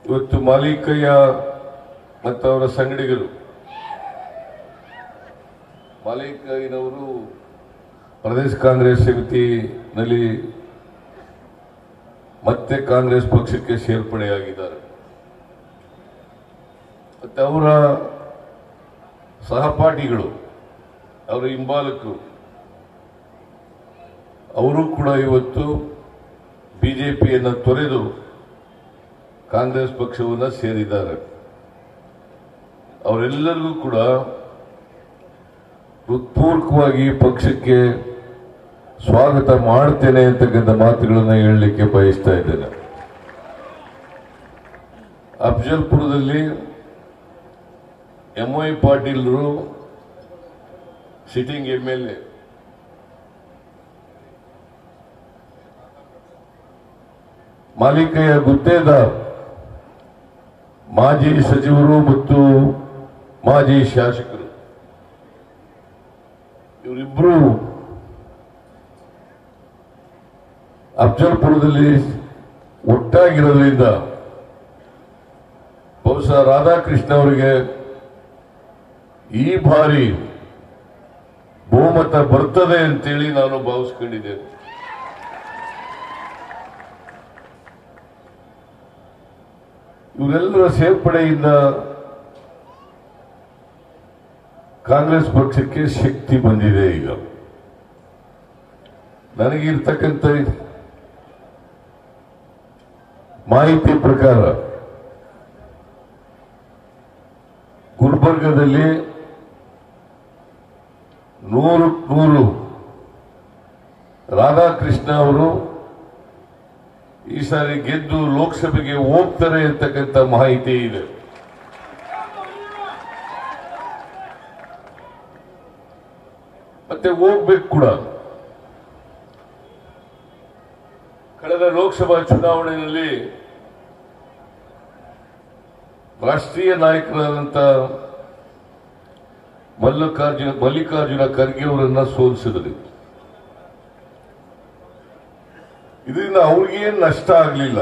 ಇವತ್ತು ಮಾಲಿಕಯ್ಯ ಮತ್ತು ಅವರ ಸಂಗಡಿಗರು, ಮಾಲಿಕಯ್ಯನವರು ಪ್ರದೇಶ ಕಾಂಗ್ರೆಸ್ ಸಮಿತಿನಲ್ಲಿ ಮತ್ತೆ ಕಾಂಗ್ರೆಸ್ ಪಕ್ಷಕ್ಕೆ ಸೇರ್ಪಡೆಯಾಗಿದ್ದಾರೆ. ಮತ್ತೆ ಅವರ ಸಹಪಾಠಿಗಳು, ಅವರ ಹಿಂಬಾಲಕರು, ಅವರು ಕೂಡ ಇವತ್ತು ಬಿಜೆಪಿಯನ್ನು ತೊರೆದು ಕಾಂಗ್ರೆಸ್ ಪಕ್ಷವನ್ನು ಸೇರಿದ್ದಾರೆ. ಅವರೆಲ್ಲರಿಗೂ ಕೂಡ ಹೃತ್ಪೂರ್ವಕವಾಗಿ ಪಕ್ಷಕ್ಕೆ ಸ್ವಾಗತ ಮಾಡ್ತೇನೆ ಅಂತಕ್ಕಂಥ ಮಾತುಗಳನ್ನು ಹೇಳಲಿಕ್ಕೆ ಬಯಸ್ತಾ ಇದ್ದೇನೆ. ಅಫಜಲ್ಪುರದಲ್ಲಿ MY ಪಾಟೀಲ್ರು sitting MLA, Malikayya Guttedar ಮಾಜಿ ಸಚಿವರು ಮತ್ತು ಮಾಜಿ ಶಾಸಕರು, ಇವರಿಬ್ಬರು ಅಫಜಲ್ಪುರದಲ್ಲಿ ಒಟ್ಟಾಗಿರೋದ್ರಿಂದ ಬಹುಶಃ ರಾಧಾಕೃಷ್ಣ ಅವರಿಗೆ ಈ ಬಾರಿ ಬಹುಮತ ಬರ್ತದೆ ಅಂತೇಳಿ ನಾನು ಭಾವಿಸ್ಕೊಂಡಿದ್ದೇನೆ. ಇವರೆಲ್ಲರ ಸೇರ್ಪಡೆಯಿಂದ ಕಾಂಗ್ರೆಸ್ ಪಕ್ಷಕ್ಕೆ ಶಕ್ತಿ ಬಂದಿದೆ. ಈಗ ನನಗಿರ್ತಕ್ಕಂಥ ಮಾಹಿತಿ ಪ್ರಕಾರ ಗುಲ್ಬರ್ಗದಲ್ಲಿ 100 ರಾಧಾಕೃಷ್ಣ ಅವರು ಈ ಸಾರಿ ಗೆದ್ದು ಲೋಕಸಭೆಗೆ ಹೋಗ್ತಾರೆ ಅಂತಕ್ಕಂಥ ಮಾಹಿತಿ ಇದೆ. ಮತ್ತೆ ಹೋಗ್ಬೇಕು ಕೂಡ. ಕಳೆದ ಲೋಕಸಭಾ ಚುನಾವಣೆಯಲ್ಲಿ ರಾಷ್ಟ್ರೀಯ ನಾಯಕರಾದಂಥ ಮಲ್ಲಿಕಾರ್ಜುನ ಖರ್ಗೆ ಅವರನ್ನ ಸೋಲಿಸಿದ್ರು. ಇದರಿಂದ ಅವ್ರಿಗೇನು ನಷ್ಟ ಆಗಲಿಲ್ಲ.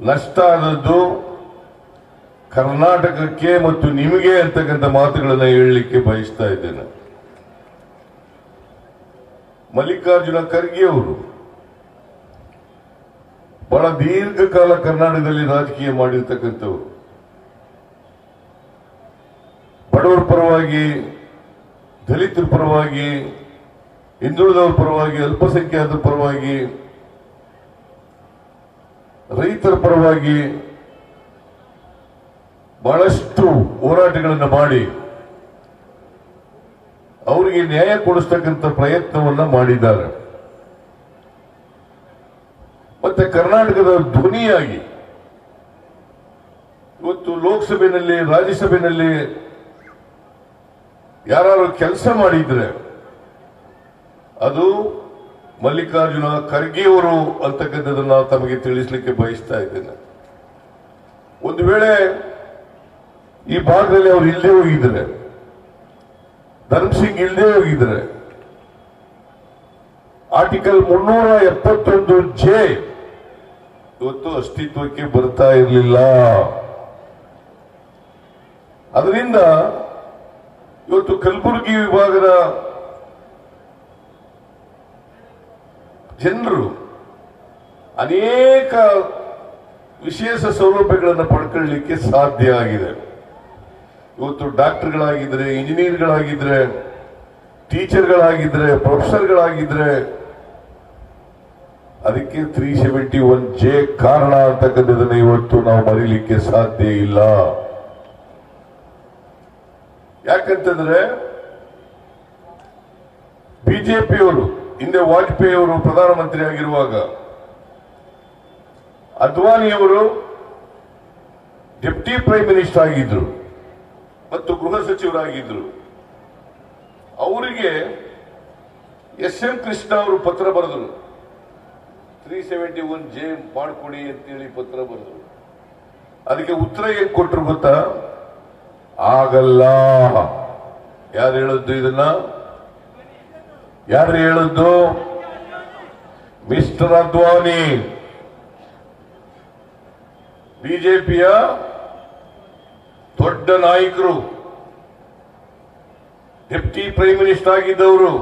ನಷ್ಟ ಆದದ್ದು ಕರ್ನಾಟಕಕ್ಕೆ ಮತ್ತು ನಿಮಗೆ ಅಂತಕ್ಕಂಥ ಮಾತುಗಳನ್ನು ಹೇಳಲಿಕ್ಕೆ ಬಯಸ್ತಾ ಇದ್ದೇನೆ. ಮಲ್ಲಿಕಾರ್ಜುನ ಖರ್ಗೆ ಅವರು ಬಹಳ ದೀರ್ಘಕಾಲ ಕರ್ನಾಟಕದಲ್ಲಿ ರಾಜಕೀಯ ಮಾಡಿರ್ತಕ್ಕಂಥವ್ರು. ಬಡವರ ಪರವಾಗಿ, ದಲಿತರ ಪರವಾಗಿ, ಹಿಂದುಳಿದವರ ಪರವಾಗಿ, ಅಲ್ಪಸಂಖ್ಯಾತರ ಪರವಾಗಿ, ರೈತರ ಪರವಾಗಿ ಬಹಳಷ್ಟು ಹೋರಾಟಗಳನ್ನು ಮಾಡಿ ಅವರಿಗೆ ನ್ಯಾಯ ಕೊಡಿಸ್ತಕ್ಕಂಥ ಪ್ರಯತ್ನವನ್ನ ಮಾಡಿದ್ದಾರೆ. ಮತ್ತೆ ಕರ್ನಾಟಕದ ಧ್ವನಿಯಾಗಿ ಇವತ್ತು ಲೋಕಸಭೆಯಲ್ಲಿ, ರಾಜ್ಯಸಭೆಯಲ್ಲಿ ಯಾರು ಕೆಲಸ ಮಾಡಿದ್ರೆ ಅದು ಮಲ್ಲಿಕಾರ್ಜುನ ಖರ್ಗೆ ಅವರು ಅಂತಕ್ಕಂಥದ್ದನ್ನ ತಮಗೆ ತಿಳಿಸಲಿಕ್ಕೆ ಬಯಸ್ತಾ ಇದ್ದೇನೆ. ಒಂದು ವೇಳೆ ಈ ಭಾಗದಲ್ಲಿ ಅವರು ಇಲ್ಲದೆ ಹೋಗಿದ್ರೆ, ಧರ್ಮಸಿಂಗ್ ಇಲ್ಲದೆ ಹೋಗಿದ್ರೆ, ಆರ್ಟಿಕಲ್ 371J ಇವತ್ತು ಅಸ್ತಿತ್ವಕ್ಕೆ ಬರ್ತಾ ಇರಲಿಲ್ಲ. ಅದರಿಂದ ಇವತ್ತು ಕಲಬುರಗಿ ವಿಭಾಗದ ಜನರು ಅನೇಕ ವಿಶೇಷ ಸೌಲಭ್ಯಗಳನ್ನು ಪಡ್ಕೊಳ್ಳಲಿಕ್ಕೆ ಸಾಧ್ಯ ಆಗಿದೆ. ಇವತ್ತು ಡಾಕ್ಟರ್ಗಳಾಗಿದ್ರೆ, ಇಂಜಿನಿಯರ್ಗಳಾಗಿದ್ರೆ, ಟೀಚರ್ಗಳಾಗಿದ್ರೆ, ಪ್ರೊಫೆಸರ್ಗಳಾಗಿದ್ರೆ ಅದಕ್ಕೆ 371J ಕಾರಣ ಅಂತಕ್ಕಂಥದ್ದನ್ನು ಇವತ್ತು ನಾವು ಮರೀಲಿಕ್ಕೆ ಸಾಧ್ಯ ಇಲ್ಲ. ಯಾಕಂತಂದ್ರೆ ಬಿಜೆಪಿಯವರು ಹಿಂದೆ ವಾಜಪೇಯಿ ಅವರು ಪ್ರಧಾನಮಂತ್ರಿ ಆಗಿರುವಾಗ ಅದ್ವಾನಿಯವರು ಡೆಪ್ಟಿ ಪ್ರೈಮ್ ಮಿನಿಸ್ಟರ್ ಆಗಿದ್ರು ಮತ್ತು ಗೃಹ ಸಚಿವರಾಗಿದ್ರು. ಅವರಿಗೆ SM ಕೃಷ್ಣ ಅವರು ಪತ್ರ ಬರೆದರು, 371J ಮಾಡಿಕೊಡಿ ಅಂತೇಳಿ ಪತ್ರ ಬರೆದರು. ಅದಕ್ಕೆ ಉತ್ತರ ಏನ್ ಕೊಟ್ಟರು ಗೊತ್ತಾ? ಆಗಲ್ಲ. ಯಾರು ಹೇಳಿದ್ದು ಇದನ್ನ? ಯಾರು ಹೇಳಿದ್ದು? ಮಿಸ್ಟರ್ ಅದ್ವಾನಿ. ಬಿಜೆಪಿಯ ದೊಡ್ಡ ನಾಯಕರು, ಡೆಪ್ಟಿ ಪ್ರೈಮ್ ಮಿನಿಸ್ಟರ್ ಆಗಿದ್ದವರು,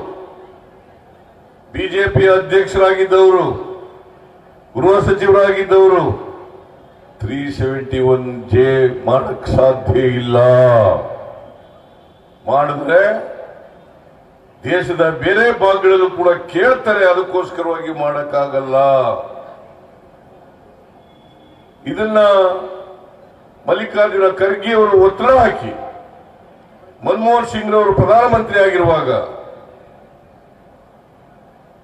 ಬಿಜೆಪಿಯ ಅಧ್ಯಕ್ಷರಾಗಿದ್ದವರು, ಗೃಹ ಸಚಿವರಾಗಿದ್ದವರು 371 ಮಾಡಕ್ ಸಾಧ್ಯ ಇಲ್ಲ. ಮಾಡಿದ್ರೆ ದೇಶದ ಬೇರೆ ಭಾಗಗಳಲ್ಲೂ ಕೂಡ ಕೇಳ್ತಾರೆ, ಅದಕ್ಕೋಸ್ಕರವಾಗಿ ಮಾಡಕ್ಕಾಗಲ್ಲ. ಇದನ್ನ ಮಲ್ಲಿಕಾರ್ಜುನ ಖರ್ಗೆ ಅವರು ಒತ್ತಡ ಹಾಕಿ ಮನಮೋಹನ್ ಸಿಂಗ್ ಅವರು ಪ್ರಧಾನಮಂತ್ರಿ ಆಗಿರುವಾಗ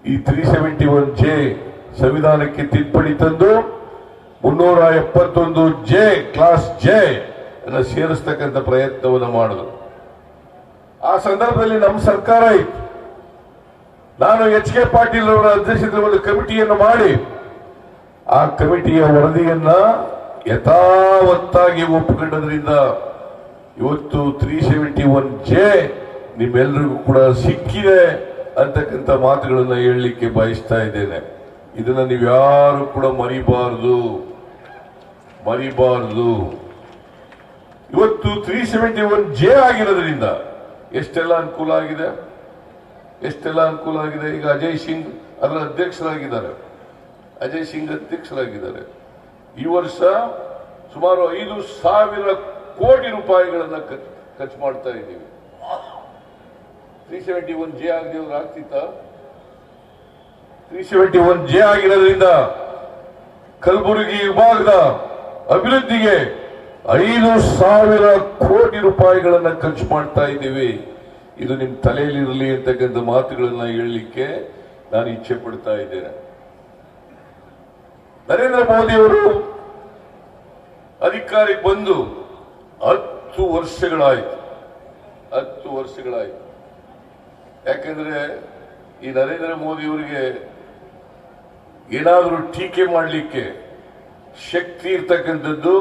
ಈ 371 ಸಂವಿಧಾನಕ್ಕೆ ತಿದ್ದುಪಡಿ ತಂದು 371 ಕ್ಲಾಸ್ ಜೆ ಅನ್ನು ಸೇರಿಸ್ತಕ್ಕಂಥ ಪ್ರಯತ್ನವನ್ನು ಮಾಡಿದ್ರು. ಆ ಸಂದರ್ಭದಲ್ಲಿ ನಮ್ಮ ಸರ್ಕಾರ ಇತ್ತು. ನಾನು ಎಚ್ ಕೆ ಪಾಟೀಲ್ ಅವರ ಅಧ್ಯಕ್ಷತೆಯಲ್ಲಿ ಒಂದು ಕಮಿಟಿಯನ್ನು ಮಾಡಿ ಆ ಕಮಿಟಿಯ ವರದಿಯನ್ನ ಯಥಾವತ್ತಾಗಿ ಒಪ್ಪಿಕೊಂಡದ್ರಿಂದ ಇವತ್ತು 371 ನಿಮ್ಮೆಲ್ಲರಿಗೂ ಕೂಡ ಸಿಕ್ಕಿದೆ ಅಂತಕ್ಕಂಥ ಮಾತುಗಳನ್ನ ಹೇಳಲಿಕ್ಕೆ ಬಯಸ್ತಾ ಇದ್ದೇನೆ. ಇದನ್ನ ನೀವ್ಯಾರು ಕೂಡ ಮರಿಬಾರದು. ಇವತ್ತು 371 ಆಗಿರೋದ್ರಿಂದ ಎಷ್ಟೆಲ್ಲ ಅನುಕೂಲ ಆಗಿದೆ. ಈಗ ಅಜಯ್ ಸಿಂಗ್ ಅದರ ಅಧ್ಯಕ್ಷರಾಗಿದ್ದಾರೆ. ಈ ವರ್ಷ ಸುಮಾರು 5,000 ಕೋಟಿ ರೂಪಾಯಿಗಳನ್ನ ಖರ್ಚು ಮಾಡ್ತಾ ಇದ್ದೀವಿ. 371 ಆಗದೇವ್ರು ಆಗ್ತಿತ್ತ? 371 ಆಗಿರೋದ್ರಿಂದ ಕಲಬುರಗಿ ವಿಭಾಗದ ಅಭಿವೃದ್ಧಿಗೆ 5,000 ಕೋಟಿ ರೂಪಾಯಿಗಳನ್ನ ಖರ್ಚು ಮಾಡ್ತಾ ಇದ್ದೀವಿ. ಇದು ನಿಮ್ ತಲೆಯಲ್ಲಿರಲಿ ಅಂತಕ್ಕಂಥ ಮಾತುಗಳನ್ನ ಹೇಳಲಿಕ್ಕೆ ನಾನು ಇಚ್ಛೆ ಪಡ್ತಾ ಇದ್ದೇನೆ. ನರೇಂದ್ರ ಮೋದಿ ಅವರು ಅಧಿಕಾರಕ್ಕೆ ಬಂದು 10 ವರ್ಷಗಳಾಯಿತು. ಯಾಕೆಂದ್ರೆ ಈ ನರೇಂದ್ರ ಮೋದಿ ಅವರಿಗೆ ಏನಾದರೂ ಟೀಕೆ ಮಾಡಲಿಕ್ಕೆ ಶಕ್ತಿ ಇರ್ತಕ್ಕಂಥದ್ದು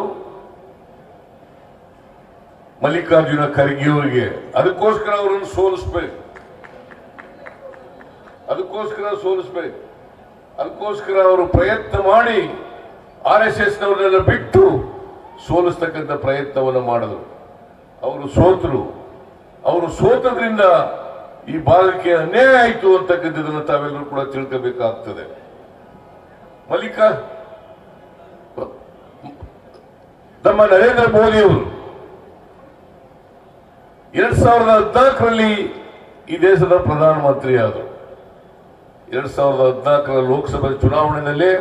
ಮಲ್ಲಿಕಾರ್ಜುನ ಖರ್ಗೆ ಅವರಿಗೆ. ಅದಕ್ಕೋಸ್ಕರ ಅವರನ್ನು ಸೋಲಿಸಬೇಕು. ಅದಕ್ಕೋಸ್ಕರ ಅವರು ಪ್ರಯತ್ನ ಮಾಡಿ RSS ನವರನ್ನೆಲ್ಲ ಬಿಟ್ಟು ಸೋಲಿಸ್ತಕ್ಕಂಥ ಪ್ರಯತ್ನವನ್ನು ಮಾಡಿದ್ರು. ಅವರು ಸೋತದ್ರಿಂದ ಈ ಭಾಗಕ್ಕೆ ಅನ್ಯಾಯ ಆಯಿತು ಅಂತಕ್ಕಂಥದ್ದನ್ನು ತಾವೆಲ್ಲರೂ ಕೂಡ ತಿಳ್ಕೋಬೇಕಾಗ್ತದೆ. ನಮ್ಮ ನರೇಂದ್ರ ಮೋದಿ ಅವರು 2014ರಲ್ಲಿ ಈ ದೇಶದ ಪ್ರಧಾನಮಂತ್ರಿ ಆದರು. 2014ರ ಲೋಕಸಭೆ ಚುನಾವಣೆಯಲ್ಲಿ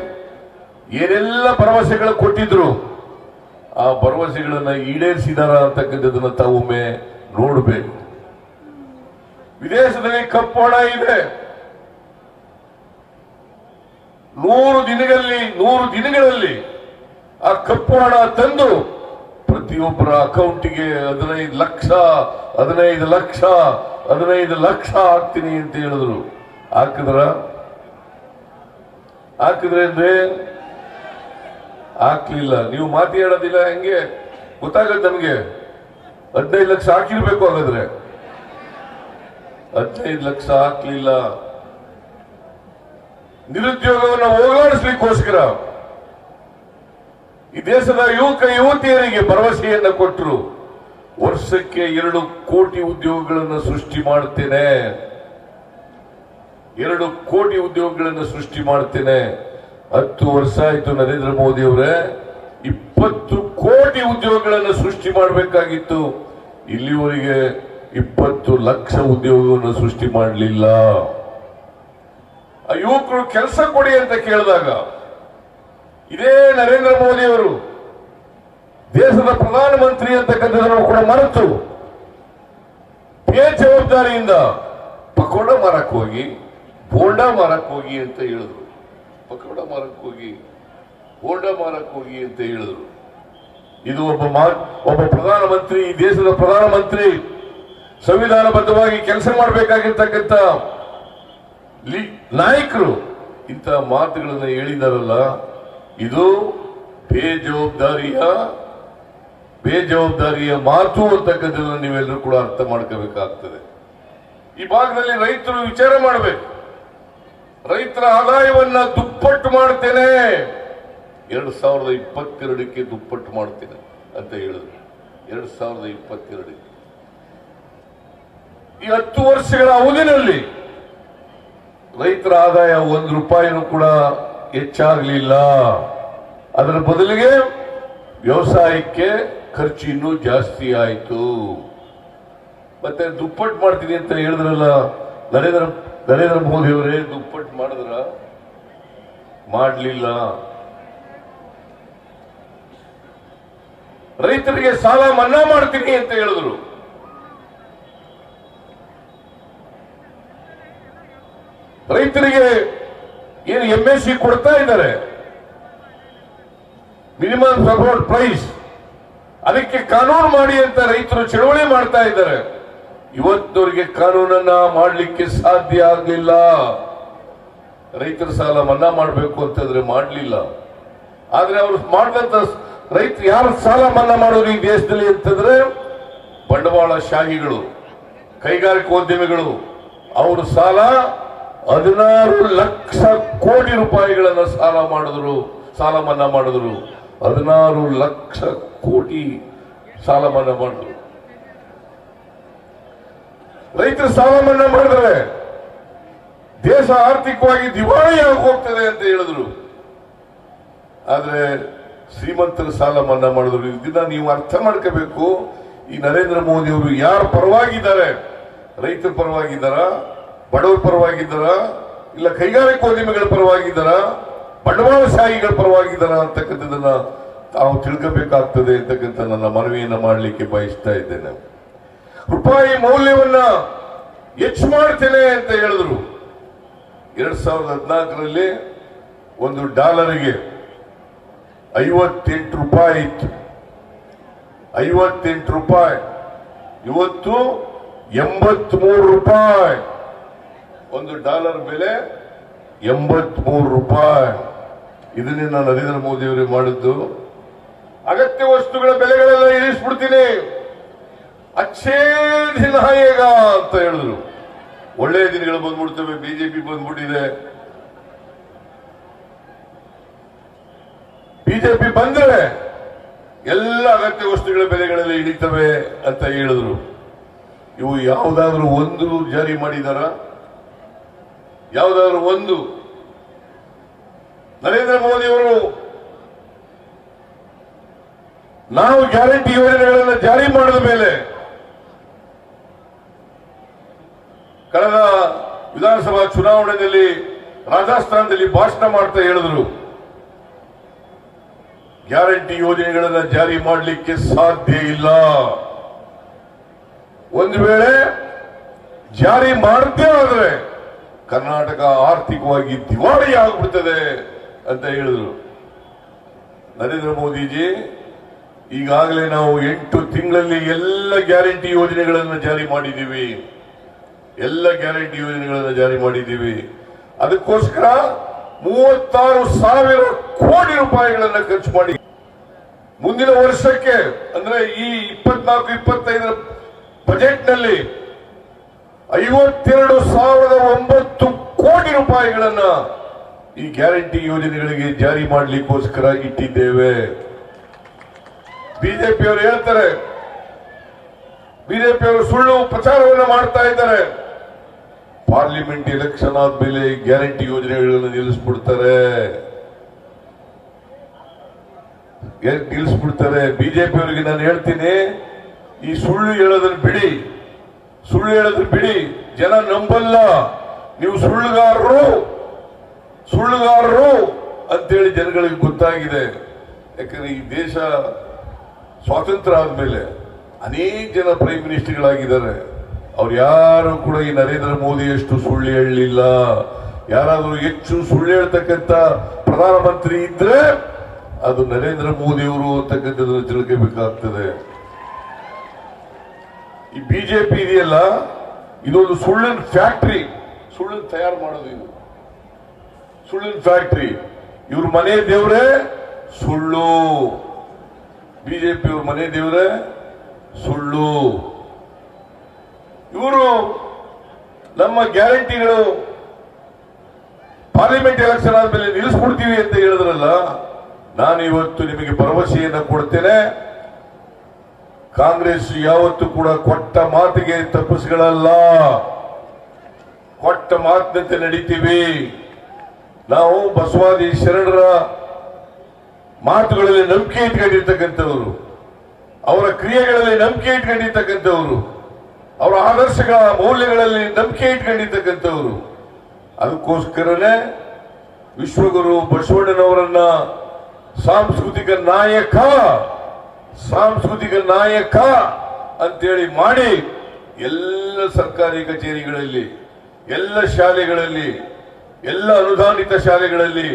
ಏನೆಲ್ಲ ಭರವಸೆಗಳು ಕೊಟ್ಟಿದ್ರು ಆ ಭರವಸೆಗಳನ್ನ ಈಡೇರಿಸಿದಾರ ಅಂತಕ್ಕಂಥದ್ದನ್ನ ತಾವೊಮ್ಮೆ ನೋಡಬೇಕು. ವಿದೇಶದಲ್ಲಿ ಕಪ್ಪು ಹಣ ಇದೆ. 100 ದಿನಗಳಲ್ಲಿ ಆ ಕಪ್ಪು ಹಣ ತಂದು ಪ್ರತಿಯೊಬ್ಬರ ಅಕೌಂಟಿಗೆ 15 ಲಕ್ಷ ಹಾಕ್ತೀನಿ ಅಂತ ಹೇಳಿದ್ರು. ಹಾಕಿದ್ರೆ ಅಂದ್ರೆ ಹಾಕ್ಲಿಲ್ಲ. ನೀವು ಮಾತಾಡೋದಿಲ್ಲ, ಹೆಂಗೆ ಗೊತ್ತಾಗತ್ತೆ ನಮ್ಗೆ? 15 ಲಕ್ಷ ಹಾಕಿರ್ಬೇಕು. ಹಾಗಾದ್ರೆ 15 ಲಕ್ಷ ಹಾಕ್ಲಿಲ್ಲ. ನಿರುದ್ಯೋಗವನ್ನು ಹೋಗಲಾಡಿಸ್ಲಿಕ್ಕೋಸ್ಕರ ಈ ದೇಶದ ಯುವತಿಯರಿಗೆ ಭರವಸೆಯನ್ನ ಕೊಟ್ಟರು. ವರ್ಷಕ್ಕೆ 2 ಕೋಟಿ ಉದ್ಯೋಗಗಳನ್ನು ಸೃಷ್ಟಿ ಮಾಡ್ತೇನೆ. 2 ಕೋಟಿ ಉದ್ಯೋಗಗಳನ್ನು ಸೃಷ್ಟಿ ಮಾಡ್ತೇನೆ. 10 ವರ್ಷ ಆಯ್ತು ನರೇಂದ್ರ ಮೋದಿ ಅವರೇ. 20 ಕೋಟಿ ಉದ್ಯೋಗಗಳನ್ನು ಸೃಷ್ಟಿ ಮಾಡಬೇಕಾಗಿತ್ತು. ಇಲ್ಲಿವರೆಗೆ 20 ಲಕ್ಷ ಉದ್ಯೋಗವನ್ನು ಸೃಷ್ಟಿ ಮಾಡಲಿಲ್ಲ. ಆ ಯುವಕರು ಕೆಲಸ ಕೊಡಿ ಅಂತ ಕೇಳಿದಾಗ ಇದೇ ನರೇಂದ್ರ ಮೋದಿ ಅವರು ದೇಶದ ಪ್ರಧಾನಮಂತ್ರಿ ಅಂತಕ್ಕಂಥದ್ದನ್ನು ಕೂಡ ಮರೆತು ಬೇಜವಾಬ್ದಾರಿಯಿಂದ ಪಕೋಡ ಮಾರಕ್ ಹೋಗಿ ಬೋಂಡಾ ಮಾರಕ್ ಹೋಗಿ ಅಂತ ಹೇಳಿದ್ರು. ಇದು ಒಬ್ಬ ಪ್ರಧಾನಮಂತ್ರಿ, ಈ ದೇಶದ ಪ್ರಧಾನಮಂತ್ರಿ ಸಂವಿಧಾನಬದ್ಧವಾಗಿ ಕೆಲಸ ಮಾಡಬೇಕಾಗಿರ್ತಕ್ಕಂಥ ನಾಯಕರು ಇಂಥ ಮಾತುಗಳನ್ನು ಹೇಳಿದಾರಲ್ಲ, ಇದು ಬೇಜವಾಬ್ದಾರಿಯ ಮಾತು ಅಂತಕ್ಕಂಥದ್ದನ್ನು ನೀವೆಲ್ಲರೂ ಕೂಡ ಅರ್ಥ ಮಾಡ್ಕೋಬೇಕಾಗ್ತದೆ. ಈ ಭಾಗದಲ್ಲಿ ರೈತರು ವಿಚಾರ ಮಾಡಬೇಕು. ರೈತರ ಆದಾಯವನ್ನ ದುಪ್ಪಟ್ಟು ಮಾಡ್ತೇನೆ, 2022ಕ್ಕೆ ದುಪ್ಪಟ್ಟು ಮಾಡ್ತೀನಿ ಅಂತ ಹೇಳಿದ್ರು. 2022 ಈ 10 ವರ್ಷಗಳ ಅವಧಿನಲ್ಲಿ ರೈತರ ಆದಾಯ 1 ರೂಪಾಯಿನೂ ಕೂಡ ಹೆಚ್ಚಾಗಲಿಲ್ಲ. ಅದರ ಬದಲಿಗೆ ವ್ಯವಸಾಯಕ್ಕೆ ಖರ್ಚು ಇನ್ನೂ ಜಾಸ್ತಿ ಆಯಿತು. ಮತ್ತೆ ದುಪ್ಪಟ್ಟು ಮಾಡ್ತೀನಿ ಅಂತ ಹೇಳಿದ್ರಲ್ಲ ನರೇಂದ್ರ ಮೋದಿ ಅವರೇ, ದುಪ್ಪಟ್ಟು ಮಾಡಿದ್ರ? ಮಾಡಲಿಲ್ಲ. ರೈತರಿಗೆ ಸಾಲ ಮನ್ನಾ ಮಾಡ್ತೀನಿ ಅಂತ ಹೇಳಿದ್ರು. ರೈತರಿಗೆ ಏನು MSP ಕೊಡ್ತಾ ಇದ್ದಾರೆ, ಮಿನಿಮಮ್ ಸಪೋರ್ಟ್ ಪ್ರೈಸ್, ಅದಕ್ಕೆ ಕಾನೂನು ಮಾಡಿ ಅಂತ ರೈತರು ಚಳವಳಿ ಮಾಡ್ತಾ ಇದ್ದಾರೆ. ಇವತ್ತವರಿಗೆ ಕಾನೂನನ್ನ ಮಾಡಲಿಕ್ಕೆ ಸಾಧ್ಯ ಆಗಲಿಲ್ಲ. ರೈತರ ಸಾಲ ಮನ್ನಾ ಮಾಡಬೇಕು ಅಂತಂದ್ರೆ ಮಾಡಲಿಲ್ಲ. ಆದ್ರೆ ಅವರು ಮಾಡಿದಂತ ರೈತರು ಯಾರು ಸಾಲ ಮನ್ನಾ ಮಾಡೋರು ಈ ದೇಶದಲ್ಲಿ ಅಂತಂದ್ರೆ ಬಂಡವಾಳ ಶಾಹಿಗಳು, ಕೈಗಾರಿಕೋದ್ಯಮಿಗಳು. ಅವರು ಸಾಲ 16 ಲಕ್ಷ ಕೋಟಿ ರೂಪಾಯಿಗಳನ್ನ ಸಾಲ ಮನ್ನಾ ಮಾಡಿದ್ರು. 16 ಲಕ್ಷ ಕೋಟಿ ಸಾಲ ಮನ್ನಾ ಮಾಡಿದ್ರು. ರೈತರ ಸಾಲ ಮನ್ನಾ ಮಾಡಿದ್ರೆ ದೇಶ ಆರ್ಥಿಕವಾಗಿ ದಿವಾಳಿಯಾಗಿ ಹೋಗ್ತದೆ ಅಂತ ಹೇಳಿದ್ರು. ಆದ್ರೆ ಶ್ರೀಮಂತರ ಸಾಲ ಮನ್ನಾ ಮಾಡಿದ್ರು. ಇದನ್ನ ನೀವು ಅರ್ಥ ಮಾಡ್ಕೋಬೇಕು. ಈ ನರೇಂದ್ರ ಮೋದಿ ಅವರು ಯಾರ ಪರವಾಗಿದ್ದಾರೆ? ರೈತರ ಪರವಾಗಿದ್ದಾರ, ಬಡವರ ಪರವಾಗಿದ್ದಾರ, ಇಲ್ಲ ಕೈಗಾರಿಕೋದ್ಯಮಿಗಳ ಪರವಾಗಿದ್ದಾರ, ಬಂಡವಾಳಶಾಹಿಗಳ ಪರವಾಗಿದ್ದಾರ ಅಂತಕ್ಕಂಥದ್ದನ್ನ ತಾವು ತಿಳ್ಕೋಬೇಕಾಗ್ತದೆ ಅಂತಕ್ಕಂಥ ನನ್ನ ಮನವಿಯನ್ನ ಮಾಡಲಿಕ್ಕೆ ಬಯಸ್ತಾ ಇದ್ದೇನೆ. ರೂಪಾಯಿ ಮೌಲ್ಯವನ್ನ ಹೆಚ್ಚು ಮಾಡ್ತೇನೆ ಅಂತ ಹೇಳಿದ್ರು. 2014ರಲ್ಲಿ ಒಂದು ಡಾಲರ್ಗೆ 58 ರೂಪಾಯಿ ಇತ್ತು. 58 ರೂಪಾಯಿ. ಇವತ್ತು 83 ರೂಪಾಯಿ. ಒಂದು ಡಾಲರ್ ಬೆಲೆ 83 ರೂಪಾಯಿ. ಇದನ್ನೇ ನಾನು ನರೇಂದ್ರ ಮೋದಿ ಅವರಿಗೆ ಮಾಡಿದ್ದು. ಅಗತ್ಯ ವಸ್ತುಗಳ ಬೆಲೆಗಳೆಲ್ಲ ಇಳಿಸ್ಬಿಡ್ತೀನಿ, ಅಚ್ಚೇ ದಿನ ಹೇಗ ಅಂತ ಹೇಳಿದ್ರು. ಒಳ್ಳೆಯ ದಿನಗಳು ಬಂದ್ಬಿಡ್ತವೆ. ಬಿಜೆಪಿ ಬಂದ್ಬಿಟ್ಟಿದೆ. ಬಿಜೆಪಿ ಬಂದ್ರೆ ಎಲ್ಲ ಅಗತ್ಯ ವಸ್ತುಗಳ ಬೆಲೆಗಳೆಲ್ಲ ಇಳಿತವೆ ಅಂತ ಹೇಳಿದ್ರು. ಇವು ಯಾವುದಾದ್ರೂ ಒಂದು ಜಾರಿ ಮಾಡಿದಾರ? ಯಾವುದಾದ್ರೂ ಒಂದು? ನರೇಂದ್ರ ಮೋದಿ ಅವರು ನಾವು ಗ್ಯಾರಂಟಿ ಯೋಜನೆಗಳನ್ನು ಜಾರಿ ಮಾಡಿದ ಮೇಲೆ ಕಳೆದ ವಿಧಾನಸಭಾ ಚುನಾವಣೆಯಲ್ಲಿ ರಾಜಸ್ಥಾನದಲ್ಲಿ ಭಾಷಣ ಮಾಡ್ತಾ ಹೇಳಿದ್ರು, ಗ್ಯಾರಂಟಿ ಯೋಜನೆಗಳನ್ನು ಜಾರಿ ಮಾಡಲಿಕ್ಕೆ ಸಾಧ್ಯ ಇಲ್ಲ. ಒಂದು ವೇಳೆ ಜಾರಿ ಮಾಡದೇ ಆದ್ರೆ ಕರ್ನಾಟಕ ಆರ್ಥಿಕವಾಗಿ ದಿವಾಳಿ ಆಗ್ಬಿಡ್ತದೆ ಅಂತ ಹೇಳಿದ್ರು. ನರೇಂದ್ರ ಮೋದಿಜಿ, ಈಗಾಗಲೇ ನಾವು 8 ತಿಂಗಳಲ್ಲಿ ಎಲ್ಲ ಗ್ಯಾರಂಟಿ ಯೋಜನೆಗಳನ್ನು ಜಾರಿ ಮಾಡಿದ್ದೀವಿ. ಎಲ್ಲ ಗ್ಯಾರಂಟಿ ಯೋಜನೆಗಳನ್ನು ಜಾರಿ ಮಾಡಿದ್ದೀವಿ. ಅದಕ್ಕೋಸ್ಕರ 36,000 ಕೋಟಿ ರೂಪಾಯಿಗಳನ್ನು ಖರ್ಚು ಮಾಡಿ ಮುಂದಿನ ವರ್ಷಕ್ಕೆ ಅಂದ್ರೆ ಈ 24-25 ಬಜೆಟ್ ನಲ್ಲಿ 52,009 ಕೋಟಿ ರೂಪಾಯಿಗಳನ್ನ ಈ ಗ್ಯಾರಂಟಿ ಯೋಜನೆಗಳಿಗೆ ಜಾರಿ ಮಾಡಲಿಕ್ಕೋಸ್ಕರ ಇಟ್ಟಿದ್ದೇವೆ. ಬಿಜೆಪಿಯವರು ಹೇಳ್ತಾರೆ, ಬಿಜೆಪಿಯವರು ಸುಳ್ಳು ಪ್ರಚಾರವನ್ನು ಮಾಡ್ತಾ ಇದ್ದಾರೆ. ಪಾರ್ಲಿಮೆಂಟ್ ಎಲೆಕ್ಷನ್ ಆದ್ಮೇಲೆ ಗ್ಯಾರಂಟಿ ಯೋಜನೆಗಳನ್ನು ನಿಲ್ಲಿಸ್ಬಿಡ್ತಾರೆ. ಬಿಜೆಪಿಯವರಿಗೆ ನಾನು ಹೇಳ್ತೀನಿ, ಈ ಸುಳ್ಳು ಹೇಳೋದನ್ನು ಬಿಡಿ. ಜನ ನಂಬಲ್ಲ. ನೀವು ಸುಳ್ಳುಗಾರರು ಅಂತೇಳಿ ಜನಗಳಿಗೆ ಗೊತ್ತಾಗಿದೆ. ಯಾಕಂದ್ರೆ ಈ ದೇಶ ಸ್ವಾತಂತ್ರ್ಯ ಆದ್ಮೇಲೆ ಅನೇಕ ಜನ ಪ್ರೈಮ್ ಮಿನಿಸ್ಟರ್ಗಳಾಗಿದ್ದಾರೆ. ಅವ್ರು ಯಾರು ಕೂಡ ಈ ನರೇಂದ್ರ ಮೋದಿಯಷ್ಟು ಸುಳ್ಳು ಹೇಳಲಿಲ್ಲ. ಯಾರಾದರೂ ಹೆಚ್ಚು ಸುಳ್ಳು ಹೇಳ್ತಕ್ಕಂಥ ಪ್ರಧಾನಮಂತ್ರಿ ಇದ್ರೆ ಅದು ನರೇಂದ್ರ ಮೋದಿ ಅವರು ಅಂತಕ್ಕಂಥದ್ದನ್ನು ತಿಳ್ಕೋಬೇಕಾಗ್ತದೆ. ಈ ಬಿಜೆಪಿ ಇದೆಯಲ್ಲ, ಇದೊಂದು ಸುಳ್ಳಿನ ಫ್ಯಾಕ್ಟರಿ. ಸುಳ್ಳನ್ನು ತಯಾರು ಮಾಡೋದು ಇದು ಸುಳ್ಳಿನ ಫ್ಯಾಕ್ಟರಿ. ಇವ್ರ ಮನೆ ದೇವರೇ ಸುಳ್ಳು. ಬಿಜೆಪಿ ಅವ್ರ ಮನೆ ದೇವರೇ ಸುಳ್ಳು. ಇವರು ನಮ್ಮ ಗ್ಯಾರಂಟಿಗಳು ಪಾರ್ಲಿಮೆಂಟ್ ಎಲೆಕ್ಷನ್ ಆದ್ಮೇಲೆ ನಿಲ್ಲಿಸ್ಬಿಡ್ತೀವಿ ಅಂತ ಹೇಳಿದ್ರಲ್ಲ, ನಾನು ಇವತ್ತು ನಿಮಗೆ ಭರವಸೆಯನ್ನು ಕೊಡ್ತೇನೆ. ಕಾಂಗ್ರೆಸ್ ಯಾವತ್ತೂ ಕೂಡ ಕೊಟ್ಟ ಮಾತಿಗೆ ತಪ್ಪಿಸ್ಗಳಲ್ಲ. ಕೊಟ್ಟ ಮಾತಿನಂತೆ ನಡೀತೀವಿ. ನಾವು ಬಸವಾದಿ ಶರಣರ ಮಾತುಗಳಲ್ಲಿ ನಂಬಿಕೆ ಇಟ್ಕೊಂಡಿರ್ತಕ್ಕಂಥವ್ರು, ಅವರ ಕ್ರಿಯೆಗಳಲ್ಲಿ ನಂಬಿಕೆ ಇಟ್ಕೊಂಡಿರ್ತಕ್ಕಂಥವ್ರು, ಅವರ ಆದರ್ಶಗಳ ಮೌಲ್ಯಗಳಲ್ಲಿ ನಂಬಿಕೆ ಇಟ್ಕೊಂಡಿರ್ತಕ್ಕಂಥವ್ರು. ಅದಕ್ಕೋಸ್ಕರನೇ ವಿಶ್ವಗುರು ಬಸವಣ್ಣನವರನ್ನ ಸಾಂಸ್ಕೃತಿಕ ನಾಯಕ ಅಂತೇಳಿ ಮಾಡಿ ಎಲ್ಲ ಸರ್ಕಾರಿ ಕಚೇರಿಗಳಲ್ಲಿ, ಎಲ್ಲ ಶಾಲೆಗಳಲ್ಲಿ, ಎಲ್ಲ ಅನುದಾನಿತ ಶಾಲೆಗಳಲ್ಲಿ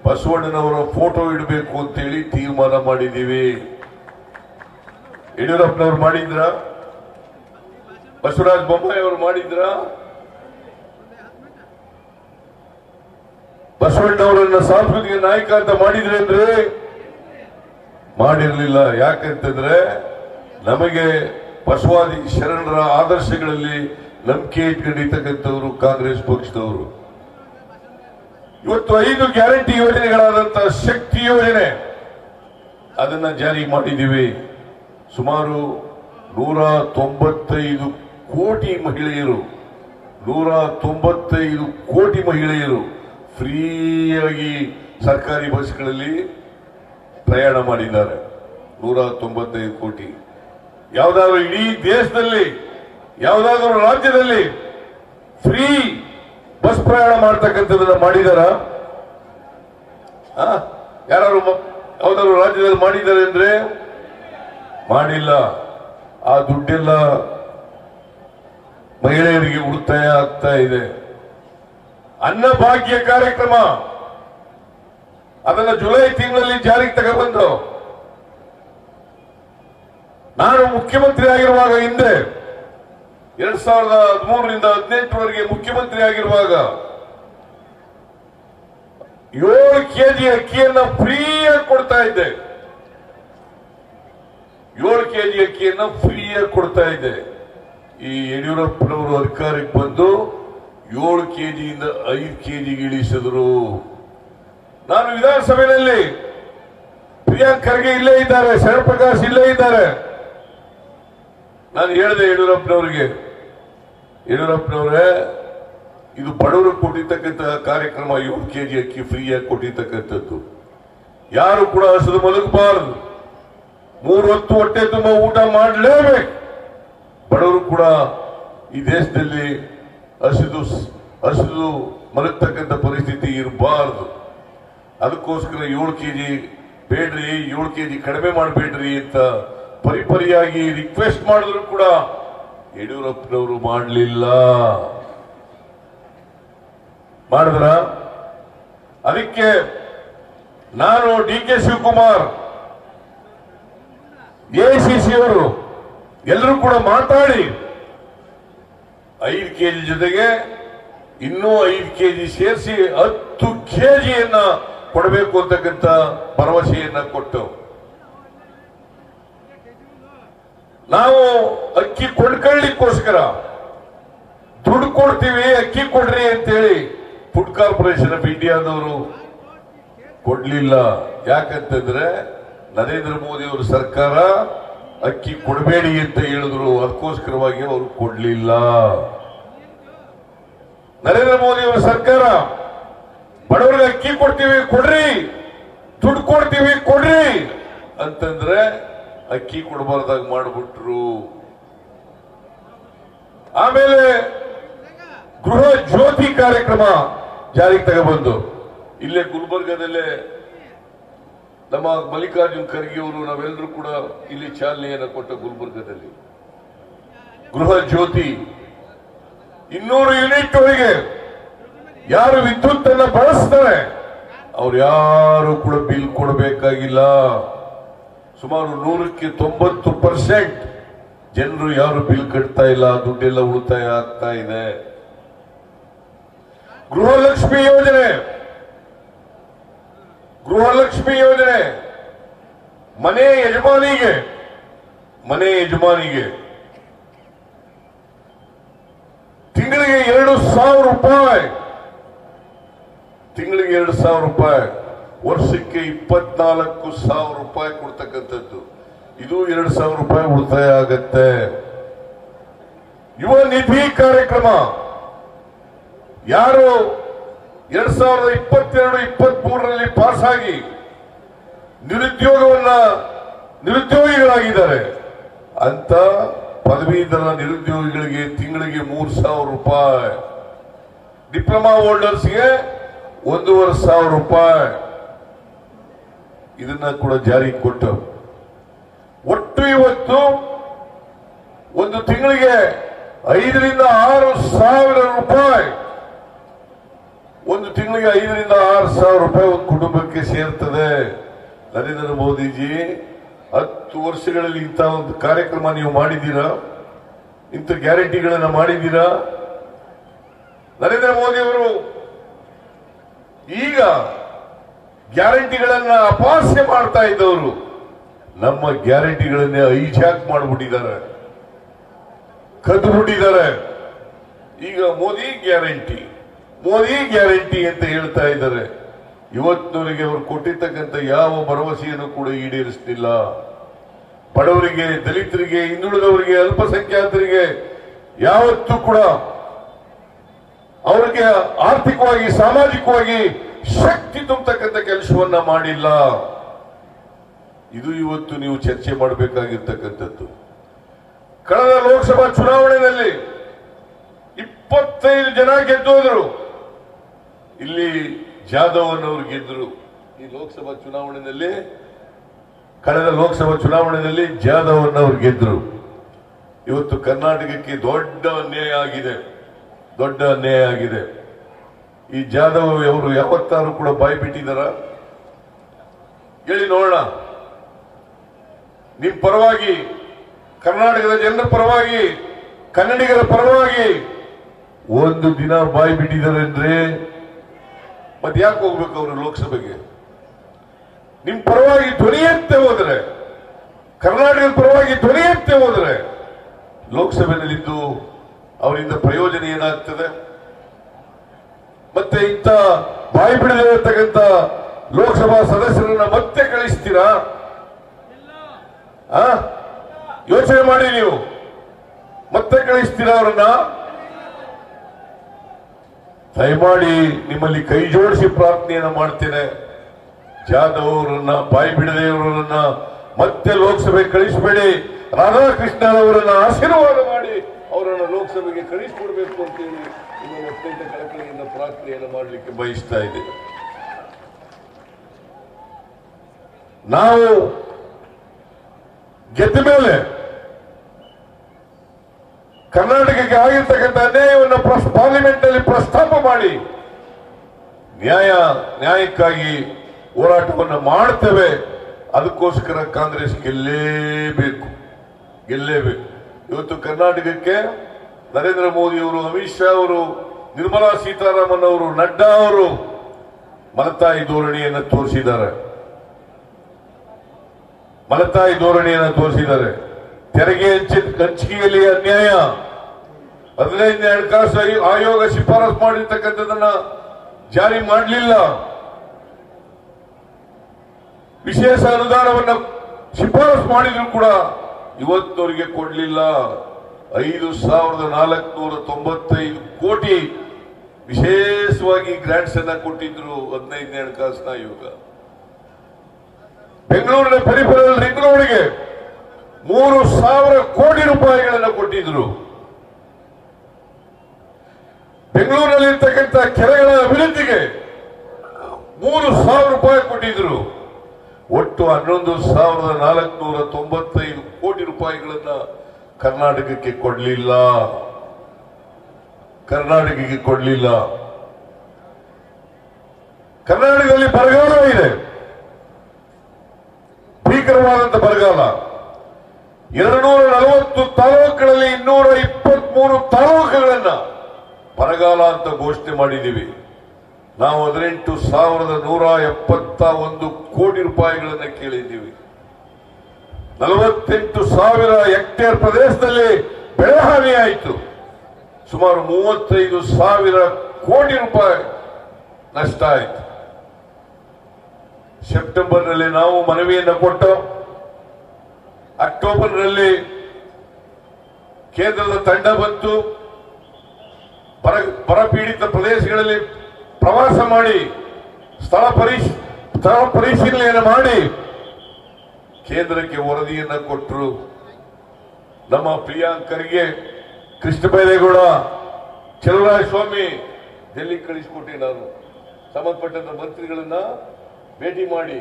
ಬಸವಣ್ಣನವರ ಫೋಟೋ ಇಡಬೇಕು ಅಂತೇಳಿ ತೀರ್ಮಾನ ಮಾಡಿದ್ದೀವಿ. ಯಡಿಯೂರಪ್ಪನವರು ಮಾಡಿದ್ರ? ಬಸವರಾಜ ಬೊಮ್ಮಾಯಿ ಅವರು ಮಾಡಿದ್ರ? ಬಸವಣ್ಣವರನ್ನ ಸಾಂಸ್ಕೃತಿಕ ನಾಯಕ ಅಂತ ಮಾಡಿದ್ರೆ ಅಂದ್ರೆ ಮಾಡಿರಲಿಲ್ಲ. ಯಾಕಂತಂದ್ರೆ ನಮಗೆ ಬಸವಾದಿ ಶರಣರ ಆದರ್ಶಗಳಲ್ಲಿ ನಂಬಿಕೆ ಇಟ್ಕೊಂಡಿರ್ತಕ್ಕಂಥವ್ರು ಕಾಂಗ್ರೆಸ್ ಪಕ್ಷದವರು. ಇವತ್ತು 5 ಗ್ಯಾರಂಟಿ ಯೋಜನೆಗಳಾದಂತಹ ಶಕ್ತಿ ಯೋಜನೆ ಅದನ್ನ ಜಾರಿ ಮಾಡಿದ್ದೀವಿ. ಸುಮಾರು 195 ಕೋಟಿ ಮಹಿಳೆಯರು 195 ಕೋಟಿ ಮಹಿಳೆಯರು ಫ್ರೀಯಾಗಿ ಸರ್ಕಾರಿ ಬಸ್ಗಳಲ್ಲಿ ಪ್ರಯಾಣ ಮಾಡಿದ್ದಾರೆ. 195 ಕೋಟಿ. ಯಾವುದಾದ್ರೂ ಇಡೀ ದೇಶದಲ್ಲಿ ಯಾವುದಾದ್ರೂ ರಾಜ್ಯದಲ್ಲಿ ಫ್ರೀ ಬಸ್ ಪ್ರಯಾಣ ಮಾಡ್ತಕ್ಕಂಥದ್ದನ್ನ ಮಾಡಿದಾರ? ಯಾರು ಯಾವ್ದಾದ್ರು ರಾಜ್ಯದಲ್ಲಿ ಮಾಡಿದ್ದಾರೆ ಅಂದ್ರೆ ಮಾಡಿಲ್ಲ. ಆ ದುಡ್ಡೆಲ್ಲ ಮಹಿಳೆಯರಿಗೆ ಉಳಿತಾಯ ಆಗ್ತಾ ಇದೆ. ಅನ್ನಭಾಗ್ಯ ಕಾರ್ಯಕ್ರಮ ಅದನ್ನ ಜುಲೈ ತಿಂಗಳಲ್ಲಿ ಜಾರಿಗೆ ತಗೊಂಡ್ಬಂದು ನಾನು ಮುಖ್ಯಮಂತ್ರಿ ಆಗಿರುವಾಗ ಹಿಂದೆ 2013ರಿಂದ 2018ವರೆಗೆ ಮುಖ್ಯಮಂತ್ರಿ ಆಗಿರುವಾಗ 7 ಕೆಜಿ ಅಕ್ಕಿಯನ್ನ ಫ್ರೀಯಾಗಿ ಕೊಡ್ತಾ ಇದ್ದೆ. 7 ಕೆಜಿ ಅಕ್ಕಿಯನ್ನ ಫ್ರೀಯಾಗಿ ಕೊಡ್ತಾ ಇದ್ದೆ. ಈ ಯಡಿಯೂರಪ್ಪನವರು ಅಧಿಕಾರಕ್ಕೆ ಬಂದು 7 ಕೆಜಿಯಿಂದ 5 ಕೆಜಿಗೆ ಇಳಿಸಿದ್ರು. ನಾನು ವಿಧಾನಸಭೆಯಲ್ಲಿ ಪ್ರಿಯಾಂಕ್ ಖರ್ಗೆ ಇಲ್ಲೇ ಇದ್ದಾರೆ, ಶರಣ್ ಪ್ರಕಾಶ್ ಇಲ್ಲೇ ಇದ್ದಾರೆ. ನಾನು ಹೇಳಿದೆ ಯಡಿಯೂರಪ್ಪನವರೇ, ಇದು ಬಡವರು ಕೊಟ್ಟಿರ್ತಕ್ಕಂತಹ ಕಾರ್ಯಕ್ರಮ. 7 ಕೆಜಿ ಅಕ್ಕಿ ಫ್ರೀಯಾಗಿ ಕೊಟ್ಟಿರ್ತಕ್ಕಂಥದ್ದು. ಯಾರು ಕೂಡ ಹಸಿದು ಮಲಗಬಾರದು. 3 ಹೊತ್ತು ಹೊಟ್ಟೆ ತುಂಬ ಊಟ ಮಾಡಲೇಬೇಕು. ಬಡವರು ಕೂಡ ಈ ದೇಶದಲ್ಲಿ ಹಸಿದು ಮಲಗತಕ್ಕಂಥ ಪರಿಸ್ಥಿತಿ ಇರಬಾರದು. ಅದಕ್ಕೋಸ್ಕರ 7 ಕೆಜಿ ಬೇಡ್ರಿ, 7 ಕೆಜಿ ಕಡಿಮೆ ಮಾಡಬೇಡ್ರಿ ಅಂತ ಪರಿಪರಿಯಾಗಿ ರಿಕ್ವೆಸ್ಟ್ ಮಾಡಿದ್ರು ಕೂಡ ಯಡಿಯೂರಪ್ಪನವರು ಮಾಡಲಿಲ್ಲ. ಮಾಡಿದ್ರ? ಅದಕ್ಕೆ ನಾನು ಡಿ.ಕೆ. ಶಿವಕುಮಾರ್, ಎಐಸಿಸಿ ಅವರು ಎಲ್ಲರೂ ಕೂಡ ಮಾತಾಡಿ 5 ಕೆಜಿ ಜೊತೆಗೆ ಇನ್ನೂ 5 ಕೆಜಿ ಸೇರಿಸಿ 10 ಕೆಜಿಯನ್ನ ಕೊಡಬೇಕು ಅಂತಕ್ಕಂಥ ಭರವಸೆಯನ್ನ ಕೊಟ್ಟು ನಾವು ಅಕ್ಕಿ ಕೊಂಡ್ಕೊಳ್ಳಿಕ್ಕೋಸ್ಕರ ದುಡ್ಡು ಕೊಡ್ತೀವಿ, ಅಕ್ಕಿ ಕೊಡ್ರಿ ಅಂತೇಳಿ ಫುಡ್ ಕಾರ್ಪೊರೇಷನ್ ಆಫ್ ಇಂಡಿಯಾದವರು ಕೊಡ್ಲಿಲ್ಲ. ಯಾಕಂತಂದ್ರೆ ನರೇಂದ್ರ ಮೋದಿ ಅವರ ಸರ್ಕಾರ ಅಕ್ಕಿ ಕೊಡಬೇಡಿ ಅಂತ ಹೇಳಿದ್ರು. ಅದಕ್ಕೋಸ್ಕರವಾಗಿ ಅವರು ಕೊಡ್ಲಿಲ್ಲ. ನರೇಂದ್ರ ಮೋದಿ ಅವರ ಸರ್ಕಾರ ಬಡವರಿಗೆ ಅಕ್ಕಿ ಕೊಡ್ತೀವಿ ಕೊಡ್ರಿ, ದುಡ್ಡು ಕೊಡ್ತೀವಿ ಕೊಡ್ರಿ ಅಂತಂದ್ರೆ ಅಕ್ಕಿ ಕೊಡಬಾರ್ದಾಗ ಮಾಡಿಬಿಟ್ರು. ಆಮೇಲೆ ಗೃಹ ಜ್ಯೋತಿ ಕಾರ್ಯಕ್ರಮ ಜಾರಿಗೆ ತಗೊಬಂದು ಇಲ್ಲೇ ಗುಲ್ಬರ್ಗದಲ್ಲೇ ನಮ್ಮ ಮಲ್ಲಿಕಾರ್ಜುನ್ ಖರ್ಗೆ ಅವರು ನಾವೆಲ್ಲರೂ ಕೂಡ ಇಲ್ಲಿ ಚಾಲನೆಯನ್ನು ಕೊಟ್ಟ. ಗುಲ್ಬರ್ಗದಲ್ಲಿ ಗೃಹ ಜ್ಯೋತಿ 200 ಯೂನಿಟ್ ವರೆಗೆ ಯಾರು ವಿದ್ಯುತ್ ಅನ್ನ ಬಳಸ್ತಾರೆ ಅವ್ರು ಯಾರು ಕೂಡ ಬಿಲ್ ಕೊಡಬೇಕಾಗಿಲ್ಲ. ಸುಮಾರು 100ಕ್ಕೆ 90% ಜನರು ಯಾರು ಬಿಲ್ ಕಟ್ತಾ ಇಲ್ಲ. ದುಡ್ಡೆಲ್ಲ ಉಳಿತಾಯ ಆಗ್ತಾ ಇದೆ. ಗೃಹಲಕ್ಷ್ಮಿ ಯೋಜನೆ ಮನೆ ಯಜಮಾನಿಗೆ ತಿಂಗಳಿಗೆ 2,000 ರೂಪಾಯಿ ವರ್ಷಕ್ಕೆ 24,000 ರೂಪಾಯಿ ಕೊಡ್ತಕ್ಕಂಥದ್ದು. ಇದು 2,000 ರೂಪಾಯಿ ಉಳಿತಾಯ ಆಗತ್ತೆ. ಯುವ ನಿಧಿ ಕಾರ್ಯಕ್ರಮ ಯಾರು 2022-23ರಲ್ಲಿ ಪಾಸ್ ಆಗಿ ನಿರುದ್ಯೋಗಿಗಳಾಗಿದ್ದಾರೆ ಅಂತ ಪದವೀಧರ ನಿರುದ್ಯೋಗಿಗಳಿಗೆ ತಿಂಗಳಿಗೆ 3,000 ರೂಪಾಯಿ, ಡಿಪ್ಲೊಮಾ ಹೋಲ್ಡರ್ಸ್ಗೆ 1,500 ರೂಪಾಯಿ ಇದನ್ನ ಕೂಡ ಜಾರಿಗೆ ಕೊಟ್ಟು ಒಟ್ಟು ಇವತ್ತು ಒಂದು ತಿಂಗಳಿಗೆ 5,000 to 6,000 ರೂಪಾಯಿ, ಒಂದು ತಿಂಗಳಿಗೆ 5,000 to 6,000 ರೂಪಾಯಿ ಒಂದು ಕುಟುಂಬಕ್ಕೆ ಸೇರ್ತದೆ. ನರೇಂದ್ರ ಮೋದಿಜಿ 10 ವರ್ಷಗಳಲ್ಲಿ ಇಂಥ ಒಂದು ಕಾರ್ಯಕ್ರಮ ನೀವು ಮಾಡಿದ್ದೀರಾ? ಇಂಥ ಗ್ಯಾರಂಟಿಗಳನ್ನ ಮಾಡಿದ್ದೀರಾ? ನರೇಂದ್ರ ಮೋದಿ ಅವರು ಈಗ ಗ್ಯಾರಂಟಿಗಳನ್ನ ಅಪಹಾಸ್ಯ ಮಾಡ್ತಾ ಇದ್ದವರು ನಮ್ಮ ಗ್ಯಾರಂಟಿಗಳನ್ನೇ ಹೈಜಾಕ್ ಮಾಡಿಬಿಟ್ಟಿದ್ದಾರೆ, ಕದ್ದು ಬಿಟ್ಟಿದ್ದಾರೆ. ಈಗ ಮೋದಿ ಗ್ಯಾರಂಟಿ ಅಂತ ಹೇಳ್ತಾ ಇದ್ದಾರೆ. ಇವತ್ತಿನವರೆಗೆ ಅವರು ಕೊಟ್ಟಿರ್ತಕ್ಕಂಥ ಯಾವ ಭರವಸೆಯನ್ನು ಕೂಡ ಈಡೇರಿಸಲಿಲ್ಲ. ಬಡವರಿಗೆ, ದಲಿತರಿಗೆ, ಹಿಂದುಳಿದವರಿಗೆ, ಅಲ್ಪಸಂಖ್ಯಾತರಿಗೆ ಯಾವತ್ತೂ ಕೂಡ ಅವರಿಗೆ ಆರ್ಥಿಕವಾಗಿ, ಸಾಮಾಜಿಕವಾಗಿ ಶಕ್ತಿ ತುಂಬತಕ್ಕಂಥ ಕೆಲಸವನ್ನ ಮಾಡಿಲ್ಲ. ಇದು ಇವತ್ತು ನೀವು ಚರ್ಚೆ ಮಾಡಬೇಕಾಗಿರ್ತಕ್ಕಂಥದ್ದು. ಕಳೆದ ಲೋಕಸಭಾ ಚುನಾವಣೆಯಲ್ಲಿ 25 ಜನ ಗೆದ್ದೋದ್ರು. ಇಲ್ಲಿ ಜಾಧವ್ ಅನ್ನೋರು ಗೆದ್ರು. ಈ ಲೋಕಸಭಾ ಚುನಾವಣೆಯಲ್ಲಿ, ಕಳೆದ ಲೋಕಸಭಾ ಚುನಾವಣೆಯಲ್ಲಿ ಜಾಧವ್ ಅನ್ನೋರು ಗೆದ್ರು. ಇವತ್ತು ಕರ್ನಾಟಕಕ್ಕೆ ದೊಡ್ಡ ಅನ್ಯಾಯ ಆಗಿದೆ. ಈ ಜಾಧವ್ ಅವರು ಯಾವತ್ತಾರು ಕೂಡ ಬಾಯಿ ಬಿಟ್ಟಿದ್ದಾರ? ಹೇಳಿ ನೋಡೋಣ. ನಿಮ್ ಪರವಾಗಿ, ಕರ್ನಾಟಕದ ಜನರ ಪರವಾಗಿ, ಕನ್ನಡಿಗರ ಪರವಾಗಿ ಒಂದು ದಿನ ಬಾಯಿ ಬಿಟ್ಟಿದ್ದಾರೆ ಅಂದ್ರೆ ಮತ್ತೆ ಯಾಕೆ ಹೋಗ್ಬೇಕು ಅವರು ಲೋಕಸಭೆಗೆ? ನಿಮ್ ಪರವಾಗಿ ಧ್ವನಿಯಂತೆ ಹೋದ್ರೆ, ಕರ್ನಾಟಕದ ಪರವಾಗಿ ಧ್ವನಿಯಂತೆ ಹೋದ್ರೆ ಲೋಕಸಭೆಯಲ್ಲಿದ್ದು ಅವರಿಂದ ಪ್ರಯೋಜನ ಏನಾಗ್ತದೆ? ಮತ್ತೆ ಇಂಥ ಬಾಯಿ ಬಿಡದೇ ಇರತಕ್ಕಂಥ ಲೋಕಸಭಾ ಸದಸ್ಯರನ್ನ ಮತ್ತೆ ಕಳಿಸ್ತೀರಾ? ಯೋಚನೆ ಮಾಡಿ. ನೀವು ಮತ್ತೆ ಕಳಿಸ್ತೀರಾ ಅವರನ್ನ? ದಯಮಾಡಿ ನಿಮ್ಮಲ್ಲಿ ಕೈ ಜೋಡಿಸಿ ಪ್ರಾರ್ಥನೆಯನ್ನ ಮಾಡ್ತೇನೆ. ಜಾಧವ್ ಅವರನ್ನ, ಬಾಯಿ ಬಿಡದೆ ಅವರನ್ನ ಮತ್ತೆ ಲೋಕಸಭೆ ಕಳಿಸಬೇಡಿ. ರಾಧಾಕೃಷ್ಣ ಅವರನ್ನ ಆಶೀರ್ವಾದ ಮಾಡಿ ಅವರನ್ನು ಲೋಕಸಭೆಗೆ ಕಳಿಸಿಕೊಡ್ಬೇಕು ಅಂತೇಳಿ ನಿಮ್ಮ ಅತ್ಯಂತ ಕಳಕಳಿಯಿಂದ ಪ್ರಾರ್ಥನೆಯನ್ನು ಮಾಡಲಿಕ್ಕೆ ಬಯಸ್ತಾ ಇದ್ದೇನೆ. ನಾವು ಗೆದ್ದ ಮೇಲೆ ಕರ್ನಾಟಕಕ್ಕೆ ಆಗಿರ್ತಕ್ಕಂಥ ಅನ್ಯಾಯವನ್ನು ಪಾರ್ಲಿಮೆಂಟ್ ನಲ್ಲಿ ಪ್ರಸ್ತಾಪ ಮಾಡಿ ನ್ಯಾಯಕ್ಕಾಗಿ ಹೋರಾಟವನ್ನು ಮಾಡುತ್ತೇವೆ. ಅದಕ್ಕೋಸ್ಕರ ಕಾಂಗ್ರೆಸ್ ಗೆಲ್ಲೇಬೇಕು. ಇವತ್ತು ಕರ್ನಾಟಕಕ್ಕೆ ನರೇಂದ್ರ ಮೋದಿ ಅವರು, ಅಮಿತ್ ಶಾ ಅವರು, ನಿರ್ಮಲಾ ಸೀತಾರಾಮನ್ ಅವರು, ನಡ್ಡಾ ಅವರು ಮಲತಾಯಿ ಧೋರಣೆಯನ್ನು ತೋರಿಸಿದ್ದಾರೆ. ತೆರಿಗೆ ಹಂಚಿಕೆಯಲ್ಲಿ ಅನ್ಯಾಯ, 15ನೇ ಹಣಕಾಸು ಆಯೋಗ ಶಿಫಾರಸು ಮಾಡಿರ್ತಕ್ಕಂಥದನ್ನ ಜಾರಿ ಮಾಡಲಿಲ್ಲ. ವಿಶೇಷ ಅನುದಾನವನ್ನು ಶಿಫಾರಸು ಮಾಡಿದ್ರು ಕೂಡ ಇವತ್ತವರಿಗೆ ಕೊಡಲಿಲ್ಲ. 5,495 ಕೋಟಿ ವಿಶೇಷವಾಗಿ ಗ್ರಾಂಟ್ಸ್ ಅನ್ನ ಕೊಟ್ಟಿದ್ರು 15ನೇ ಹಣಕಾಸಿನ ಆಯೋಗ. ಬೆಂಗಳೂರಿನ ಪೆರಿಫೆರಲ್ ರಿಂಗ್ ರೋಡ್ಗೆ 3,000 ಕೋಟಿ ರೂಪಾಯಿಗಳನ್ನು ಕೊಟ್ಟಿದ್ರು. ಬೆಂಗಳೂರಿನಲ್ಲಿರ್ತಕ್ಕಂಥ ಕೆರೆಗಳ ಅಭಿವೃದ್ಧಿಗೆ 3,000 ರೂಪಾಯಿ ಕೊಟ್ಟಿದ್ರು. ಒಟ್ಟು 11,495 ಕೋಟಿ ರೂಪಾಯಿಗಳನ್ನ ಕರ್ನಾಟಕಕ್ಕೆ ಕೊಡಲಿಲ್ಲ. ಕರ್ನಾಟಕದಲ್ಲಿ ಬರಗಾಲ ಇದೆ, ಭೀಕರವಾದಂತ ಬರಗಾಲ. 240 ತಾಲೂಕುಗಳಲ್ಲಿ 223 ತಾಲೂಕುಗಳನ್ನ ಬರಗಾಲ ಅಂತ ಘೋಷಣೆ ಮಾಡಿದ್ದೀವಿ. ನಾವು 18,171 ಕೋಟಿ ರೂಪಾಯಿಗಳನ್ನು ಕೇಳಿದ್ದೀವಿ. 48,000 ಹೆಕ್ಟೇರ್ ಪ್ರದೇಶದಲ್ಲಿ ಬೆಳೆ ಹಾನಿ ಆಯಿತು. ಸುಮಾರು 35,000 ಕೋಟಿ ರೂಪಾಯಿ ನಷ್ಟ ಆಯಿತು. ಸೆಪ್ಟೆಂಬರ್ನಲ್ಲಿ ನಾವು ಮನವಿಯನ್ನು ಕೊಟ್ಟು ಅಕ್ಟೋಬರ್ನಲ್ಲಿ ಕೇಂದ್ರದ ತಂಡ ಬಂತು. ಬರಪೀಡಿತ ಪ್ರದೇಶಗಳಲ್ಲಿ ಪ್ರವಾಸ ಮಾಡಿ ಸ್ಥಳ ಪರಿಶೀಲನೆಯನ್ನು ಮಾಡಿ ಕೇಂದ್ರಕ್ಕೆ ವರದಿಯನ್ನು ಕೊಟ್ಟರು. ನಮ್ಮ ಪ್ರಿಯಾಂಕರಿಗೆ ಕೃಷ್ಣ ಬೈರೇಗೌಡ, ಸ್ವಾಮಿ ಡೆಲ್ಲಿ ಕಳಿಸಿಕೊಟ್ಟೆ. ನಾನು ಸಂಬಂಧಪಟ್ಟಂತ ಮಂತ್ರಿಗಳನ್ನ ಭೇಟಿ ಮಾಡಿ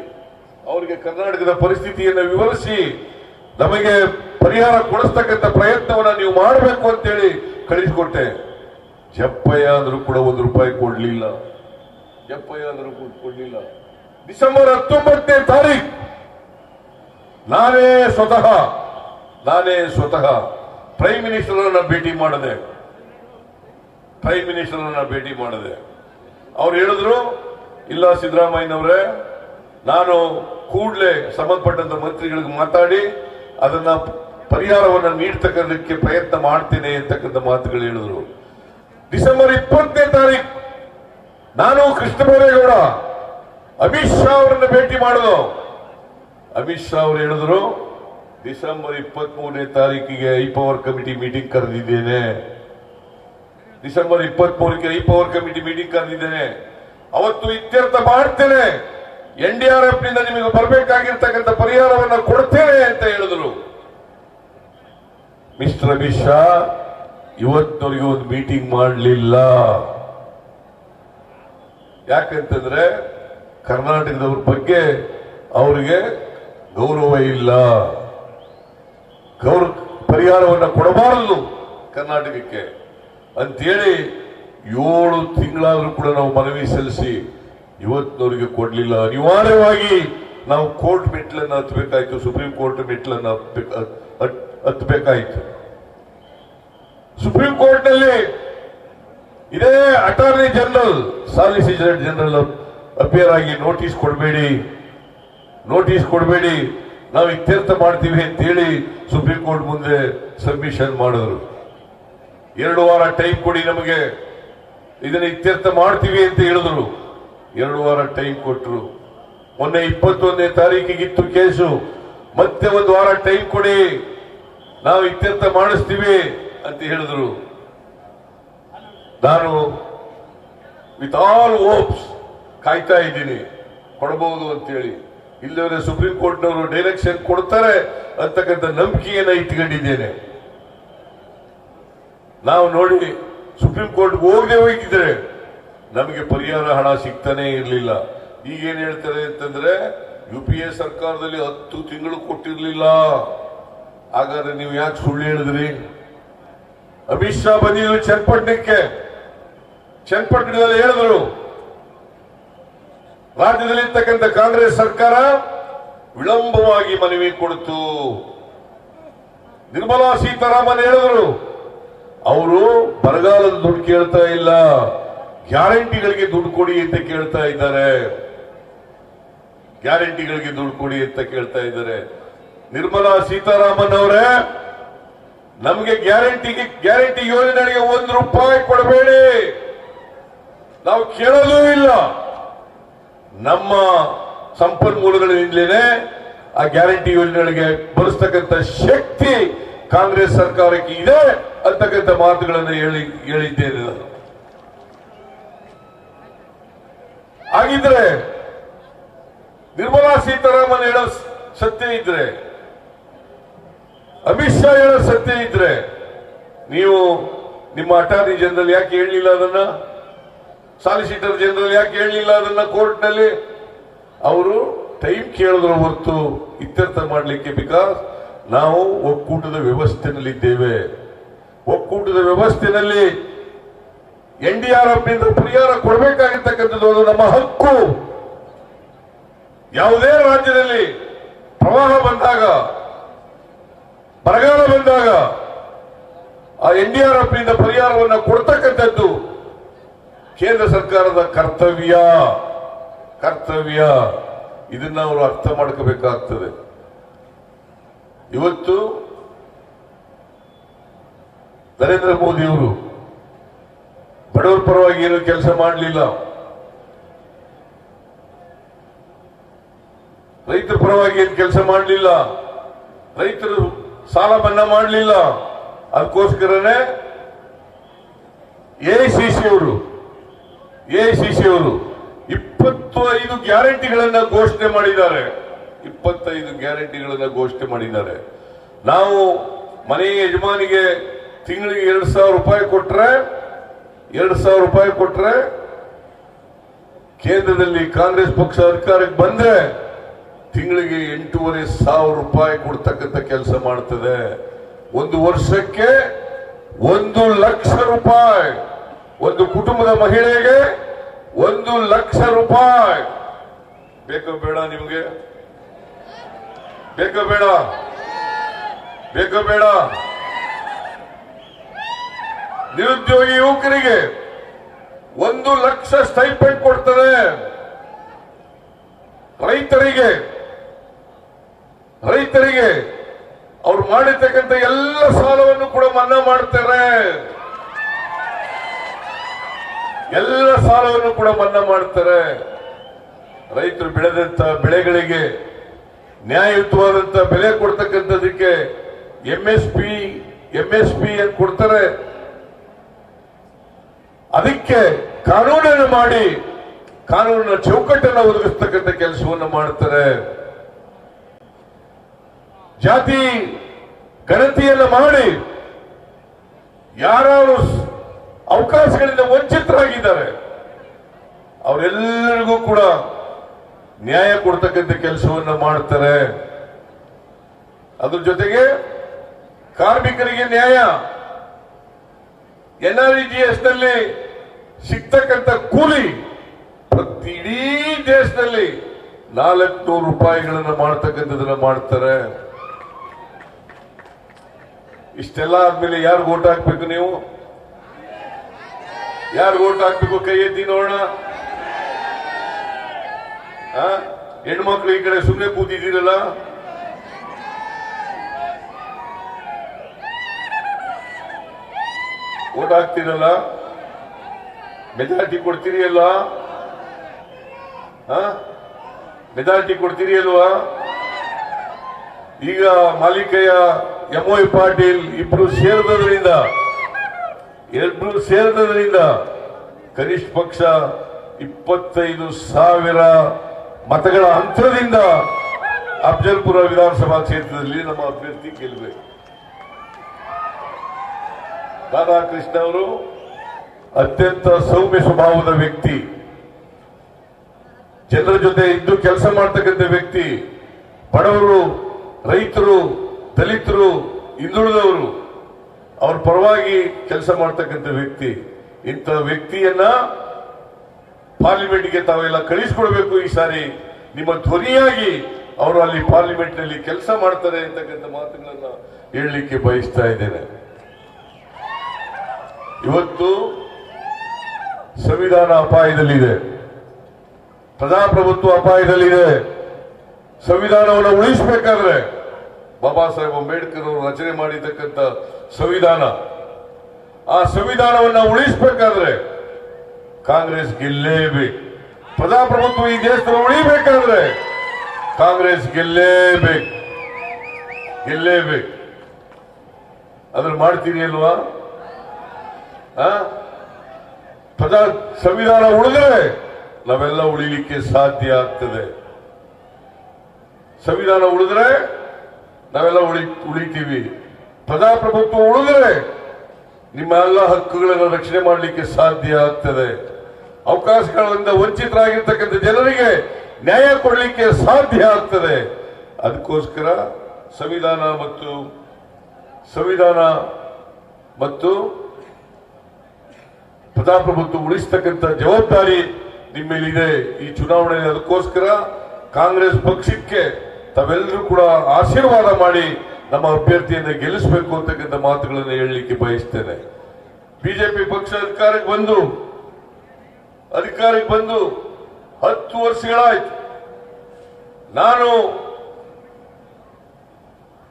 ಅವರಿಗೆ ಕರ್ನಾಟಕದ ಪರಿಸ್ಥಿತಿಯನ್ನು ವಿವರಿಸಿ ನಮಗೆ ಪರಿಹಾರ ಕೊಡಿಸ್ತಕ್ಕಂಥ ಪ್ರಯತ್ನವನ್ನ ನೀವು ಮಾಡಬೇಕು ಅಂತೇಳಿ ಕಳಿಸಿಕೊಟ್ಟೆ. ಜಪ್ಪಯ್ಯ ಅಂದ್ರೂ ಕೂಡ ₹1 ಕೊಡ್ಲಿಲ್ಲ. ಜಪ್ಪಯ್ಯ ಅಂದ್ರೂ ಕೊಡ್ಲಿಲ್ಲ. ಡಿಸೆಂಬರ್ 19ನೇ ತಾರೀಕು ನಾನೇ ಸ್ವತಃ ಪ್ರೈಮ್ ಮಿನಿಸ್ಟರ್ ಭೇಟಿ ಮಾಡಿದೆ. ಅವ್ರು ಹೇಳಿದ್ರು, ಇಲ್ಲ ಸಿದ್ದರಾಮಯ್ಯನವರೇ, ನಾನು ಕೂಡಲೇ ಸಂಬಂಧಪಟ್ಟಂತ ಮಂತ್ರಿಗಳಿಗೆ ಮಾತಾಡಿ ಅದನ್ನ ಪರಿಹಾರವನ್ನು ನೀಡ್ತಕ್ಕಂಥಕ್ಕೆ ಪ್ರಯತ್ನ ಮಾಡ್ತೇನೆ ಅಂತಕ್ಕಂಥ ಮಾತುಗಳು ಹೇಳಿದ್ರು. ಡಿಸೆಂಬರ್ 20ನೇ ತಾರೀಕು ನಾನು ಕೃಷ್ಣ ಬೈರೇಗೌಡ ಅಮಿತ್ ಶಾ ಅವರನ್ನು ಭೇಟಿ ಮಾಡಿದ್ರು. ಅಮಿತ್ ಶಾ ಅವರು ಹೇಳಿದ್ರು, ಡಿಸೆಂಬರ್ 23ನೇ ತಾರೀಕಿಗೆ ಐಪವರ್ ಕಮಿಟಿ ಮೀಟಿಂಗ್ ಕರೆದಿದ್ದೇನೆ. ಡಿಸೆಂಬರ್ 23ಕ್ಕೆ ಐಪವರ್ ಕಮಿಟಿ ಮೀಟಿಂಗ್ ಕರೆದಿದ್ದೇನೆ. ಅವತ್ತು ಇತ್ಯರ್ಥ ಮಾಡ್ತೇನೆ, NDRF ನಿಂದ ನಿಮಗೆ ಬರಬೇಕಾಗಿರ್ತಕ್ಕಂಥ ಪರಿಹಾರವನ್ನು ಕೊಡ್ತೇನೆ ಅಂತ ಹೇಳಿದ್ರು. ಮಿಸ್ಟರ್ ಅಮಿತ್ ಶಾ ಇವತ್ತಿನವರೆಗೆ ಒಂದು ಮೀಟಿಂಗ್ ಮಾಡಲಿಲ್ಲ. ಯಾಕಂತಂದ್ರೆ ಕರ್ನಾಟಕದವ್ರ ಬಗ್ಗೆ ಅವರಿಗೆ ಗೌರವ ಇಲ್ಲ. ಪರಿಹಾರವನ್ನು ಕೊಡಬಾರದು ಕರ್ನಾಟಕಕ್ಕೆ ಅಂತೇಳಿ 7 ತಿಂಗಳಾದ್ರೂ ಕೂಡ ನಾವು ಮನವಿ ಸಲ್ಲಿಸಿ ಇವತ್ತಿನವರಿಗೆ ಕೊಡ್ಲಿಲ್ಲ. ಅನಿವಾರ್ಯವಾಗಿ ನಾವು ಕೋರ್ಟ್ ಮೆಟ್ಲನ್ನು ಹತ್ತಬೇಕಾಯ್ತು, ಸುಪ್ರೀಂ ಕೋರ್ಟ್ ಮೆಟ್ಲನ್ನು ಹತ್ತಬೇಕಾಯ್ತು. ಸುಪ್ರೀಂ ಕೋರ್ಟ್ ನಲ್ಲಿ ಇದೇ attorney general, solicitor general appear ಆಗಿ ನೋಟಿಸ್ ಕೊಡಬೇಡಿ, ನಾವು ಇತ್ಯರ್ಥ ಮಾಡ್ತೀವಿ ಅಂತ ಹೇಳಿ ಸುಪ್ರೀಂ ಕೋರ್ಟ್ ಮುಂದೆ ಸಬ್ಮಿಷನ್ ಮಾಡಿದ್ರು. 2 ವಾರ ಟೈಮ್ ಕೊಡಿ, ನಮಗೆ ಇದನ್ನ ಇತ್ಯರ್ಥ ಮಾಡ್ತೀವಿ ಅಂತ ಹೇಳಿದ್ರು. 2 ವಾರ ಟೈಮ್ ಕೊಟ್ಟರು. ಮೊನ್ನೆ 21ನೇ ತಾರೀಕಿಗಿತ್ತು ಕೇಸು. ಮತ್ತೆ 1 ವಾರ ಟೈಮ್ ಕೊಡಿ, ನಾವು ಇತ್ಯರ್ಥ ಮಾಡಿಸ್ತೀವಿ ಅಂತ ಹೇಳಿದ್ರು. ನಾನು ವಿತ್ ಆಲ್ ಹೋಪ್ಸ್ ಕಾಯ್ತಾ ಇದ್ದೀನಿ ಕೊಡಬಹುದು ಅಂತೇಳಿ. ಇಲ್ಲವರೆ ಸುಪ್ರೀಂ ಕೋರ್ಟ್ನವರು ಡೈರೆಕ್ಷನ್ ಕೊಡ್ತಾರೆ ಅಂತಕ್ಕಂಥ ನಂಬಿಕೆಯನ್ನ ಇಟ್ಕೊಂಡಿದ್ದೇನೆ. ನಾವು ನೋಡಿ ಸುಪ್ರೀಂ ಕೋರ್ಟ್ಗೆ ಹೋಗಿದ್ರೆ ನಮಗೆ ಪರಿಹಾರ ಹಣ ಸಿಗ್ತಾನೆ ಇರಲಿಲ್ಲ. ಈಗೇನ್ ಹೇಳ್ತಾರೆ ಅಂತಂದ್ರೆ UPA ಸರ್ಕಾರದಲ್ಲಿ 10 ತಿಂಗಳು ಕೊಟ್ಟಿರ್ಲಿಲ್ಲ. ಹಾಗಾದ್ರೆ ನೀವು ಯಾಕೆ ಸುಳ್ಳು ಹೇಳಿದ್ರಿ? ಅಮಿತ್ ಶಾ ಬಂದಿದ್ರು ಚನ್ನಪಟ್ಟಣದಲ್ಲಿ ಹೇಳಿದ್ರು, ರಾಜ್ಯದಲ್ಲಿರ್ತಕ್ಕಂಥ ಕಾಂಗ್ರೆಸ್ ಸರ್ಕಾರ ವಿಳಂಬವಾಗಿ ಮನವಿ ಕೊಡ್ತು. ನಿರ್ಮಲಾ ಸೀತಾರಾಮನ್ ಹೇಳಿದ್ರು, ಅವರು ಬರಗಾಲದ ದುಡ್ಡು ಕೇಳ್ತಾ ಇಲ್ಲ, ಗ್ಯಾರಂಟಿಗಳಿಗೆ ದುಡ್ಡು ಕೊಡಿ ಅಂತ ಕೇಳ್ತಾ ಇದ್ದಾರೆ. ನಿರ್ಮಲಾ ಸೀತಾರಾಮನ್ ಅವರೇ, ನಮಗೆ ಗ್ಯಾರಂಟಿ ಯೋಜನೆಗೆ ₹1 ಕೊಡಬೇಡಿ, ನಾವು ಕೇಳೋದೂ ಇಲ್ಲ. ನಮ್ಮ ಸಂಪನ್ಮೂಲಗಳಿಂದಲೇ ಆ ಗ್ಯಾರಂಟಿ ಯೋಜನೆಗಳಿಗೆ ಬಳಸ್ತಕ್ಕಂಥ ಶಕ್ತಿ ಕಾಂಗ್ರೆಸ್ ಸರ್ಕಾರಕ್ಕೆ ಇದೆ ಅಂತಕ್ಕಂಥ ಮಾತುಗಳನ್ನು ಹೇಳಿದ್ದೇನೆ. ಹಾಗಿದ್ರೆ ನಿರ್ಮಲಾ ಸೀತಾರಾಮನ್ ಹೇಳೋ ಸತ್ಯ ಇದ್ರೆ, ಅಮಿತ್ ಶಾ ಹೇಳೋ ಸತ್ಯ ಇದ್ರೆ, ನೀವು ನಿಮ್ಮ ಅಟಾರ್ನಿ ಜನರಲ್ ಯಾಕೆ ಹೇಳಲಿಲ್ಲ ಅದನ್ನ? ಸಾಲಿಸಿಟರ್ ಜನರಲ್ ಯಾಕೆ ಹೇಳಲಿಲ್ಲ ಅದನ್ನ? ಕೋರ್ಟ್ ನಲ್ಲಿ ಅವರು ಟೈಮ್ ಕೇಳಿದ್ರು ಹೊರತು ಇತ್ಯರ್ಥ ಮಾಡಲಿಕ್ಕೆ. ಬಿಕಾಸ್ ನಾವು ಒಕ್ಕೂಟದ ವ್ಯವಸ್ಥೆನಲ್ಲಿದ್ದೇವೆ. ಒಕ್ಕೂಟದ ವ್ಯವಸ್ಥೆನಲ್ಲಿ NDRF ನಿಂದ ಪರಿಹಾರ ಕೊಡಬೇಕಾಗಿರ್ತಕ್ಕಂಥದ್ದು ಅದು ನಮ್ಮ ಹಕ್ಕು. ಯಾವುದೇ ರಾಜ್ಯದಲ್ಲಿ ಪ್ರವಾಹ ಬಂದಾಗ, ಬರಗಾಲ ಬಂದಾಗ ಆ NDRF ನಿಂದ ಪರಿಹಾರವನ್ನು ಕೊಡ್ತಕ್ಕಂಥದ್ದು ಕೇಂದ್ರ ಸರ್ಕಾರದ ಕರ್ತವ್ಯ. ಇದನ್ನ ಅವರು ಅರ್ಥ ಮಾಡ್ಕೋಬೇಕಾಗ್ತದೆ. ಇವತ್ತು ನರೇಂದ್ರ ಮೋದಿ ಅವರು ಬಡವರ ಪರವಾಗಿ ಏನು ಕೆಲಸ ಮಾಡಲಿಲ್ಲ. ರೈತರ ಪರವಾಗಿ ಏನು ಕೆಲಸ ಮಾಡಲಿಲ್ಲ, ರೈತರು ಸಾಲ ಮನ್ನಾ ಮಾಡಲಿಲ್ಲ. ಅದಕ್ಕೋಸ್ಕರನೇ ಎಐಸಿಸಿ ಅವರು 25 ಗ್ಯಾರಂಟಿಗಳನ್ನ ಘೋಷಣೆ ಮಾಡಿದ್ದಾರೆ. 25 ಗ್ಯಾರಂಟಿಗಳನ್ನ ಘೋಷಣೆ ಮಾಡಿದ್ದಾರೆ. ನಾವು ಮನೆ ಯಜಮಾನಿಗೆ ತಿಂಗಳಿಗೆ 2,000 ರೂಪಾಯಿ ಕೊಟ್ರೆ, 2,000 ರೂಪಾಯಿ ಕೊಟ್ರೆ, ಕೇಂದ್ರದಲ್ಲಿ ಕಾಂಗ್ರೆಸ್ ಪಕ್ಷ ಅಧಿಕಾರಕ್ಕೆ ಬಂದ್ರೆ ತಿಂಗಳಿಗೆ 8,500 ರೂಪಾಯಿ ಕೊಡ್ತಕ್ಕಂಥ ಕೆಲಸ ಮಾಡ್ತದೆ. ಒಂದು ವರ್ಷಕ್ಕೆ 1 ಲಕ್ಷ ರೂಪಾಯಿ, ಒಂದು ಕುಟುಂಬದ ಮಹಿಳೆಗೆ 1 ಲಕ್ಷ ರೂಪಾಯಿ. ಬೇಕೋ ಬೇಡ ನಿಮ್ಗೆ? ಬೇಕೋ ಬೇಡ? ಬೇಕೋ ಬೇಡ? ನಿರುದ್ಯೋಗಿ ಯುವಕರಿಗೆ 1 ಲಕ್ಷ ಸ್ಟೈಪೆಂಡ್ ಕೊಡ್ತಾರೆ. ರೈತರಿಗೆ ಅವ್ರು ಮಾಡಿರ್ತಕ್ಕಂಥ ಎಲ್ಲ ಸಾಲವನ್ನು ಕೂಡ ಮನ್ನಾ ಮಾಡ್ತಾರೆ. ಎಲ್ಲ ಸಾಲವನ್ನು ಕೂಡ ಮನ್ನಾ ಮಾಡ್ತಾರೆ. ರೈತರು ಬೆಳೆದಂತ ಬೆಳೆಗಳಿಗೆ ನ್ಯಾಯಯುತವಾದಂತ ಬೆಲೆ ಕೊಡ್ತಕ್ಕಂಥದಕ್ಕೆ ಎಂಎಸ್ಪಿ ಅಂತ ಕೊಡ್ತಾರೆ. ಅದಕ್ಕೆ ಕಾನೂನನ್ನು ಮಾಡಿ ಕಾನೂನಿನ ಚೌಕಟ್ಟನ್ನು ಒದಗಿಸ್ತಕ್ಕಂಥ ಕೆಲಸವನ್ನು ಮಾಡ್ತಾರೆ. ಜಾತಿ ಗಣತಿಯನ್ನು ಮಾಡಿ ಯಾರು ಅವಕಾಶಗಳಿಂದ ವಂಚಿತರಾಗಿದ್ದಾರೆ ಅವರೆಲ್ಲರಿಗೂ ಕೂಡ ನ್ಯಾಯ ಕೊಡ್ತಕ್ಕಂಥ ಕೆಲಸವನ್ನು ಮಾಡ್ತಾರೆ. ಅದ್ರ ಜೊತೆಗೆ ಕಾರ್ಮಿಕರಿಗೆ ನ್ಯಾಯ, NREGS ನಲ್ಲಿ ಸಿಗ್ತಕ್ಕಂಥ ಕೂಲಿ ಪ್ರತಿ ಇಡೀ ದೇಶದಲ್ಲಿ 400 ರೂಪಾಯಿಗಳನ್ನು ಮಾಡ್ತಕ್ಕಂಥದನ್ನ ಮಾಡ್ತಾರೆ. ಇಷ್ಟೆಲ್ಲ ಆದ್ಮೇಲೆ ಯಾರು ಓಟ್ ಹಾಕ್ಬೇಕು? ನೀವು ಯಾರು ಓಟ್ ಹಾಕ್ಬೇಕು? ಕೈ ಎತ್ತಿ ನೋಡೋಣ. ಹೆಣ್ಮಕ್ಳು ಈ ಕಡೆ ಸುಮ್ಮನೆ ಕೂತಿದ್ದೀರಲ್ಲ, ಓಟ್ ಹಾಕ್ತೀರಲ್ಲ, ಮೆಜಾರಿಟಿ ಕೊಡ್ತೀರಿ ಅಲ್ವಾ? ಮೆಜಾರಿಟಿ ಕೊಡ್ತೀರಿ ಅಲ್ವಾ? ಈಗ ಮಾಲಿಕಯ್ಯ MY ಪಾಟೀಲ್ ಇಬ್ರು ಸೇರಿದ್ರಿಂದ ಕನಿಷ್ಠ ಪಕ್ಷ 25,000 ಮತಗಳ ಅಂತರದಿಂದ ಅಫಜಲ್ಪುರ ವಿಧಾನಸಭಾ ಕ್ಷೇತ್ರದಲ್ಲಿ ನಮ್ಮ ಅಭ್ಯರ್ಥಿ ಗೆಲ್ಲಬೇಕು. ರಾಧಾಕೃಷ್ಣ ಅವರು ಅತ್ಯಂತ ಸೌಮ್ಯ ಸ್ವಭಾವದ ವ್ಯಕ್ತಿ, ಜನರ ಜೊತೆ ಇದ್ದು ಕೆಲಸ ಮಾಡ್ತಕ್ಕಂಥ ವ್ಯಕ್ತಿ, ಬಡವರು, ರೈತರು, ದಲಿತರು, ಹಿಂದುಳಿದವರು ಅವ್ರ ಪರವಾಗಿ ಕೆಲಸ ಮಾಡ್ತಕ್ಕಂಥ ವ್ಯಕ್ತಿ. ಇಂಥ ವ್ಯಕ್ತಿಯನ್ನ ಪಾರ್ಲಿಮೆಂಟ್ಗೆ ತಾವೆಲ್ಲ ಕಳಿಸಿಕೊಡ್ಬೇಕು. ಈ ಸಾರಿ ನಿಮ್ಮ ಧ್ವನಿಯಾಗಿ ಅವರು ಅಲ್ಲಿ ಪಾರ್ಲಿಮೆಂಟ್ ನಲ್ಲಿ ಕೆಲಸ ಮಾಡ್ತಾರೆ ಅಂತಕ್ಕಂಥ ಮಾತುಗಳನ್ನ ಹೇಳಲಿಕ್ಕೆ ಬಯಸ್ತಾ ಇದ್ದೇನೆ. ಇವತ್ತು ಸಂವಿಧಾನ ಅಪಾಯದಲ್ಲಿದೆ, ಪ್ರಜಾಪ್ರಭುತ್ವ ಅಪಾಯದಲ್ಲಿದೆ. ಸಂವಿಧಾನವನ್ನು ಉಳಿಸಬೇಕಾದ್ರೆ ಬಾಬಾ ಸಾಹೇಬ್ ಅಂಬೇಡ್ಕರ್ ಅವರು ರಚನೆ ಮಾಡಿರ್ತಕ್ಕಂಥ ಸಂವಿಧಾನ, ಆ ಸಂವಿಧಾನವನ್ನು ಉಳಿಸಬೇಕಾದ್ರೆ ಕಾಂಗ್ರೆಸ್ ಗೆಲ್ಲೇಬೇಕು. ಪ್ರಜಾಪ್ರಭುತ್ವ ಈ ದೇಶದಲ್ಲಿ ಉಳಿಬೇಕಾದ್ರೆ ಕಾಂಗ್ರೆಸ್ ಗೆಲ್ಲೇಬೇಕು. ಅದನ್ನು ಮಾಡ್ತೀರಿ ಅಲ್ವಾ? ಸಂವಿಧಾನ ಉಳಿದ್ರೆ ನಾವೆಲ್ಲ ಉಳಿಲಿಕ್ಕೆ ಸಾಧ್ಯ ಆಗ್ತದೆ. ಸಂವಿಧಾನ ಉಳಿದ್ರೆ ನಾವೆಲ್ಲ ಉಳಿತೀವಿ. ಪ್ರಜಾಪ್ರಭುತ್ವ ಉಳಿದ್ರೆ ನಿಮ್ಮ ಎಲ್ಲ ಹಕ್ಕುಗಳನ್ನು ರಕ್ಷಣೆ ಮಾಡಲಿಕ್ಕೆ ಸಾಧ್ಯ ಆಗ್ತದೆ. ಅವಕಾಶಗಳಿಂದ ವಂಚಿತರಾಗಿರ್ತಕ್ಕಂಥ ಜನರಿಗೆ ನ್ಯಾಯ ಕೊಡಲಿಕ್ಕೆ ಸಾಧ್ಯ ಆಗ್ತದೆ. ಅದಕ್ಕೋಸ್ಕರ ಸಂವಿಧಾನ ಮತ್ತು ಪ್ರಜಾಪ್ರಭುತ್ವ ಉಳಿಸತಕ್ಕಂಥ ಜವಾಬ್ದಾರಿ ನಿಮ್ಮ ಮೇಲಿದೆ ಈ ಚುನಾವಣೆ. ಅದಕ್ಕೋಸ್ಕರ ಕಾಂಗ್ರೆಸ್ ಪಕ್ಷಕ್ಕೆ ತಾವೆಲ್ಲರೂ ಕೂಡ ಆಶೀರ್ವಾದ ಮಾಡಿ ನಮ್ಮ ಅಭ್ಯರ್ಥಿಯನ್ನು ಗೆಲ್ಲಿಸಬೇಕು ಅಂತಕ್ಕಂಥ ಮಾತುಗಳನ್ನು ಹೇಳಲಿಕ್ಕೆ ಬಯಸ್ತೇನೆ. ಬಿಜೆಪಿ ಪಕ್ಷ ಅಧಿಕಾರಕ್ಕೆ ಬಂದು 10 ವರ್ಷಗಳಾಯ್ತು. ನಾನು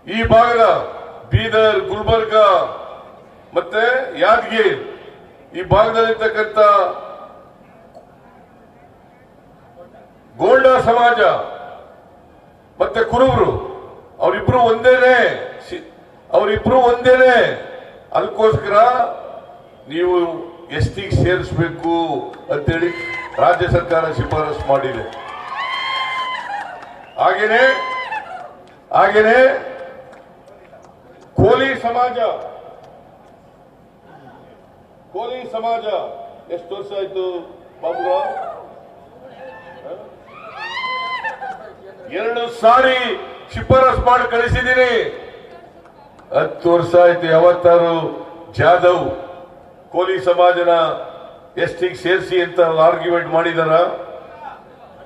ಈ ಭಾಗದ ಬೀದರ್, ಗುಲ್ಬರ್ಗ ಮತ್ತೆ ಯಾದಗಿರಿ ಈ ಭಾಗದಲ್ಲಿರ್ತಕ್ಕಂಥ ಗೋಂಡಾ ಸಮಾಜ, ಮತ್ತೆ ಕುರುಬರು ಅವರಿಬ್ರು ಒಂದೇನೆ. ಅದಕ್ಕೋಸ್ಕರ ನೀವು ST ಸೇರಿಸಬೇಕು ಅಂತೇಳಿ ರಾಜ್ಯ ಸರ್ಕಾರ ಶಿಫಾರಸು ಮಾಡಿದೆ. ಹಾಗೇನೆ ಕೋಲಿ ಸಮಾಜ ಎಷ್ಟು ವರ್ಷ ಆಯ್ತು ಬಾಬುರಾವ್? 2 ಸಾರಿ ಶಿಫಾರಸು ಮಾಡಿ ಕಳಿಸಿದ್ದೀನಿ. 10 ವರ್ಷ ಆಯ್ತು. ಯಾವತ್ತಾರು ಜಾಧವ್ ಕೋಲಿ ಸಮಾಜನ ST ಸೇರಿಸಿ ಅಂತ ಆರ್ಗ್ಯುಮೆಂಟ್ ಮಾಡಿದಾರ,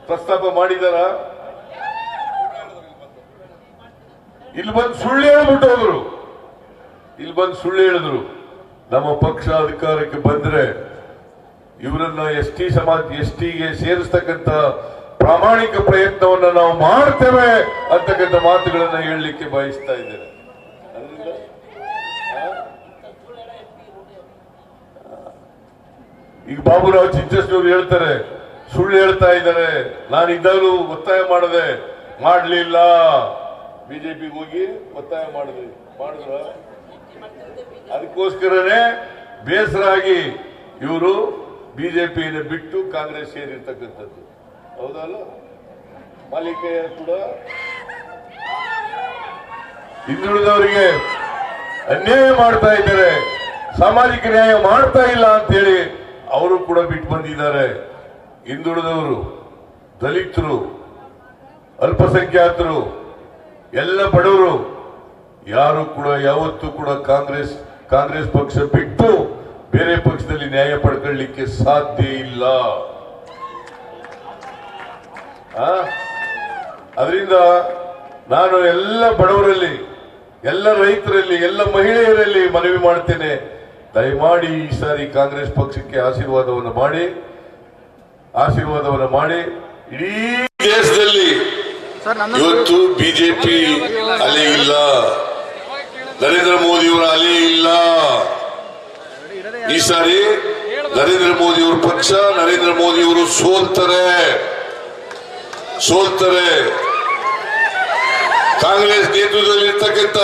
ಪ್ರಸ್ತಾಪ ಮಾಡಿದಾರ? ಇಲ್ಲಿ ಬಂದು ಸುಳ್ಳು ಹೇಳಿದ್ರು. ನಮ್ಮ ಪಕ್ಷ ಅಧಿಕಾರಕ್ಕೆ ಬಂದ್ರೆ ಇವರನ್ನ STಗೆ ಸೇರಿಸ್ತಕ್ಕಂಥ ಪ್ರಾಮಾಣಿಕ ಪ್ರಯತ್ನವನ್ನ ನಾವು ಮಾಡ್ತೇವೆ ಅಂತಕ್ಕಂಥ ಮಾತುಗಳನ್ನ ಹೇಳಲಿಕ್ಕೆ ಬಯಸ್ತಾ ಇದ್ದೇನೆ. ಈಗ ಬಾಬುರಾವ್ ಚಿಂಚಸ್ನವರು ಹೇಳ್ತಾರೆ ಸುಳ್ಳು ಹೇಳ್ತಾ ಇದ್ದಾರೆ. ನಾನಿದ್ದಾಗಲೂ ಒತ್ತಾಯ ಮಾಡಲಿಲ್ಲ. ಬಿಜೆಪಿಗೆ ಹೋಗಿ ಒತ್ತಾಯ ಮಾಡಿದ್ರ. ಅದಕ್ಕೋಸ್ಕರನೇ ಬೇಸರ ಆಗಿ ಇವರು ಬಿಜೆಪಿಯನ್ನು ಬಿಟ್ಟು ಕಾಂಗ್ರೆಸ್ ಸೇರಿರ್ತಕ್ಕಂಥದ್ದು. ಹೌದಲ್ಲ? ಮಾಲಿಕಯ್ಯ ಕೂಡ ಹಿಂದುಳಿದವರಿಗೆ ಅನ್ಯಾಯ ಮಾಡ್ತಾ ಇದ್ದಾರೆ, ಸಾಮಾಜಿಕ ನ್ಯಾಯ ಮಾಡ್ತಾ ಇಲ್ಲ ಅಂತ ಹೇಳಿ ಅವರು ಕೂಡ ಬಿಟ್ಟು ಬಂದಿದ್ದಾರೆ. ಹಿಂದುಳಿದವರು, ದಲಿತರು, ಅಲ್ಪಸಂಖ್ಯಾತರು, ಎಲ್ಲ ಬಡವರು ಯಾರು ಕೂಡ ಯಾವತ್ತೂ ಕೂಡ ಕಾಂಗ್ರೆಸ್ ಪಕ್ಷ ಬಿಟ್ಟು ಬೇರೆ ಪಕ್ಷದಲ್ಲಿ ನ್ಯಾಯ ಪಡ್ಕೊಳ್ಳಿಕ್ಕೆ ಸಾಧ್ಯ ಇಲ್ಲ. ಅದರಿಂದ ನಾನು ಎಲ್ಲ ಬಡವರಲ್ಲಿ, ಎಲ್ಲ ರೈತರಲ್ಲಿ, ಎಲ್ಲ ಮಹಿಳೆಯರಲ್ಲಿ ಮನವಿ ಮಾಡ್ತೇನೆ, ದಯಮಾಡಿ ಈ ಸಾರಿ ಕಾಂಗ್ರೆಸ್ ಪಕ್ಷಕ್ಕೆ ಆಶೀರ್ವಾದವನ್ನು ಮಾಡಿ ಇಡೀ ದೇಶದಲ್ಲಿ ಇವತ್ತು ಬಿಜೆಪಿ ಅಲೆ ಇಲ್ಲ, ನರೇಂದ್ರ ಮೋದಿಯವರ ಅಲೆ ಇಲ್ಲ. ಈ ಸಾರಿ ನರೇಂದ್ರ ಮೋದಿಯವರ ಪಕ್ಷ, ನರೇಂದ್ರ ಮೋದಿಯವರು ಸೋಲ್ತಾರೆ. ಕಾಂಗ್ರೆಸ್ ನೇತೃತ್ವದಲ್ಲಿರ್ತಕ್ಕಂಥ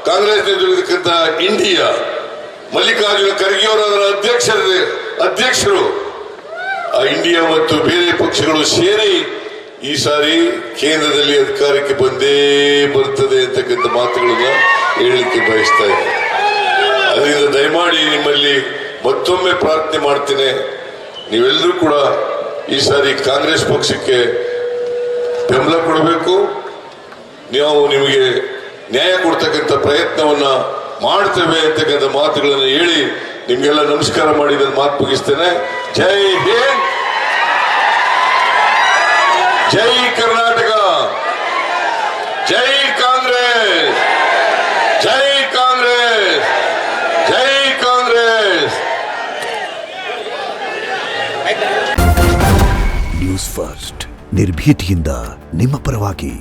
ಕಾಂಗ್ರೆಸ್ ನೇತೃತ್ವದಲ್ಲಿರ್ತಕ್ಕಂಥ ಇಂಡಿಯಾ, ಮಲ್ಲಿಕಾರ್ಜುನ ಖರ್ಗೆ ಅವರ ಅಧ್ಯಕ್ಷರು, ಆ ಇಂಡಿಯಾ ಮತ್ತು ಬೇರೆ ಪಕ್ಷಗಳು ಸೇರಿ ಈ ಸಾರಿ ಕೇಂದ್ರದಲ್ಲಿ ಅಧಿಕಾರಕ್ಕೆ ಬಂದೇ ಬರ್ತದೆ ಅಂತಕ್ಕಂಥ ಮಾತುಗಳನ್ನ ಹೇಳಲಿಕ್ಕೆ ಬಯಸ್ತಾ ಇದ್ದಾರೆ. ಅದರಿಂದ ದಯಮಾಡಿ ನಿಮ್ಮಲ್ಲಿ ಮತ್ತೊಮ್ಮೆ ಪ್ರಾರ್ಥನೆ ಮಾಡ್ತೇನೆ, ನೀವೆಲ್ಲರೂ ಕೂಡ ಈ ಸಾರಿ ಕಾಂಗ್ರೆಸ್ ಪಕ್ಷಕ್ಕೆ ಬೆಂಬಲ ಕೊಡಬೇಕು. ನಿಮಗೆ ನ್ಯಾಯ ಕೊಡ್ತಕ್ಕಂಥ ಪ್ರಯತ್ನವನ್ನ ಮಾಡ್ತೇವೆ ಅಂತಕ್ಕಂಥ ಮಾತುಗಳನ್ನು ಹೇಳಿ ನಿಮ್ಗೆಲ್ಲ ನಮಸ್ಕಾರ ಮಾಡಿ ನನ್ನ ಮಾತು ಮುಗಿಸ್ತೇನೆ. ಜೈ ಹಿಂದ್, ಜೈ ಕರ್ನಾಟಕ, ಜೈ ಕಾಂಗ್ರೆಸ್, ಜೈ ಕಾಂಗ್ರೆಸ್, ಜೈ ಕಾಂಗ್ರೆಸ್. ನ್ಯೂಸ್ ಫಸ್ಟ್, ನಿರ್ಭೀತಿಯಿಂದ ನಿಮ್ಮ ಪರವಾಗಿ.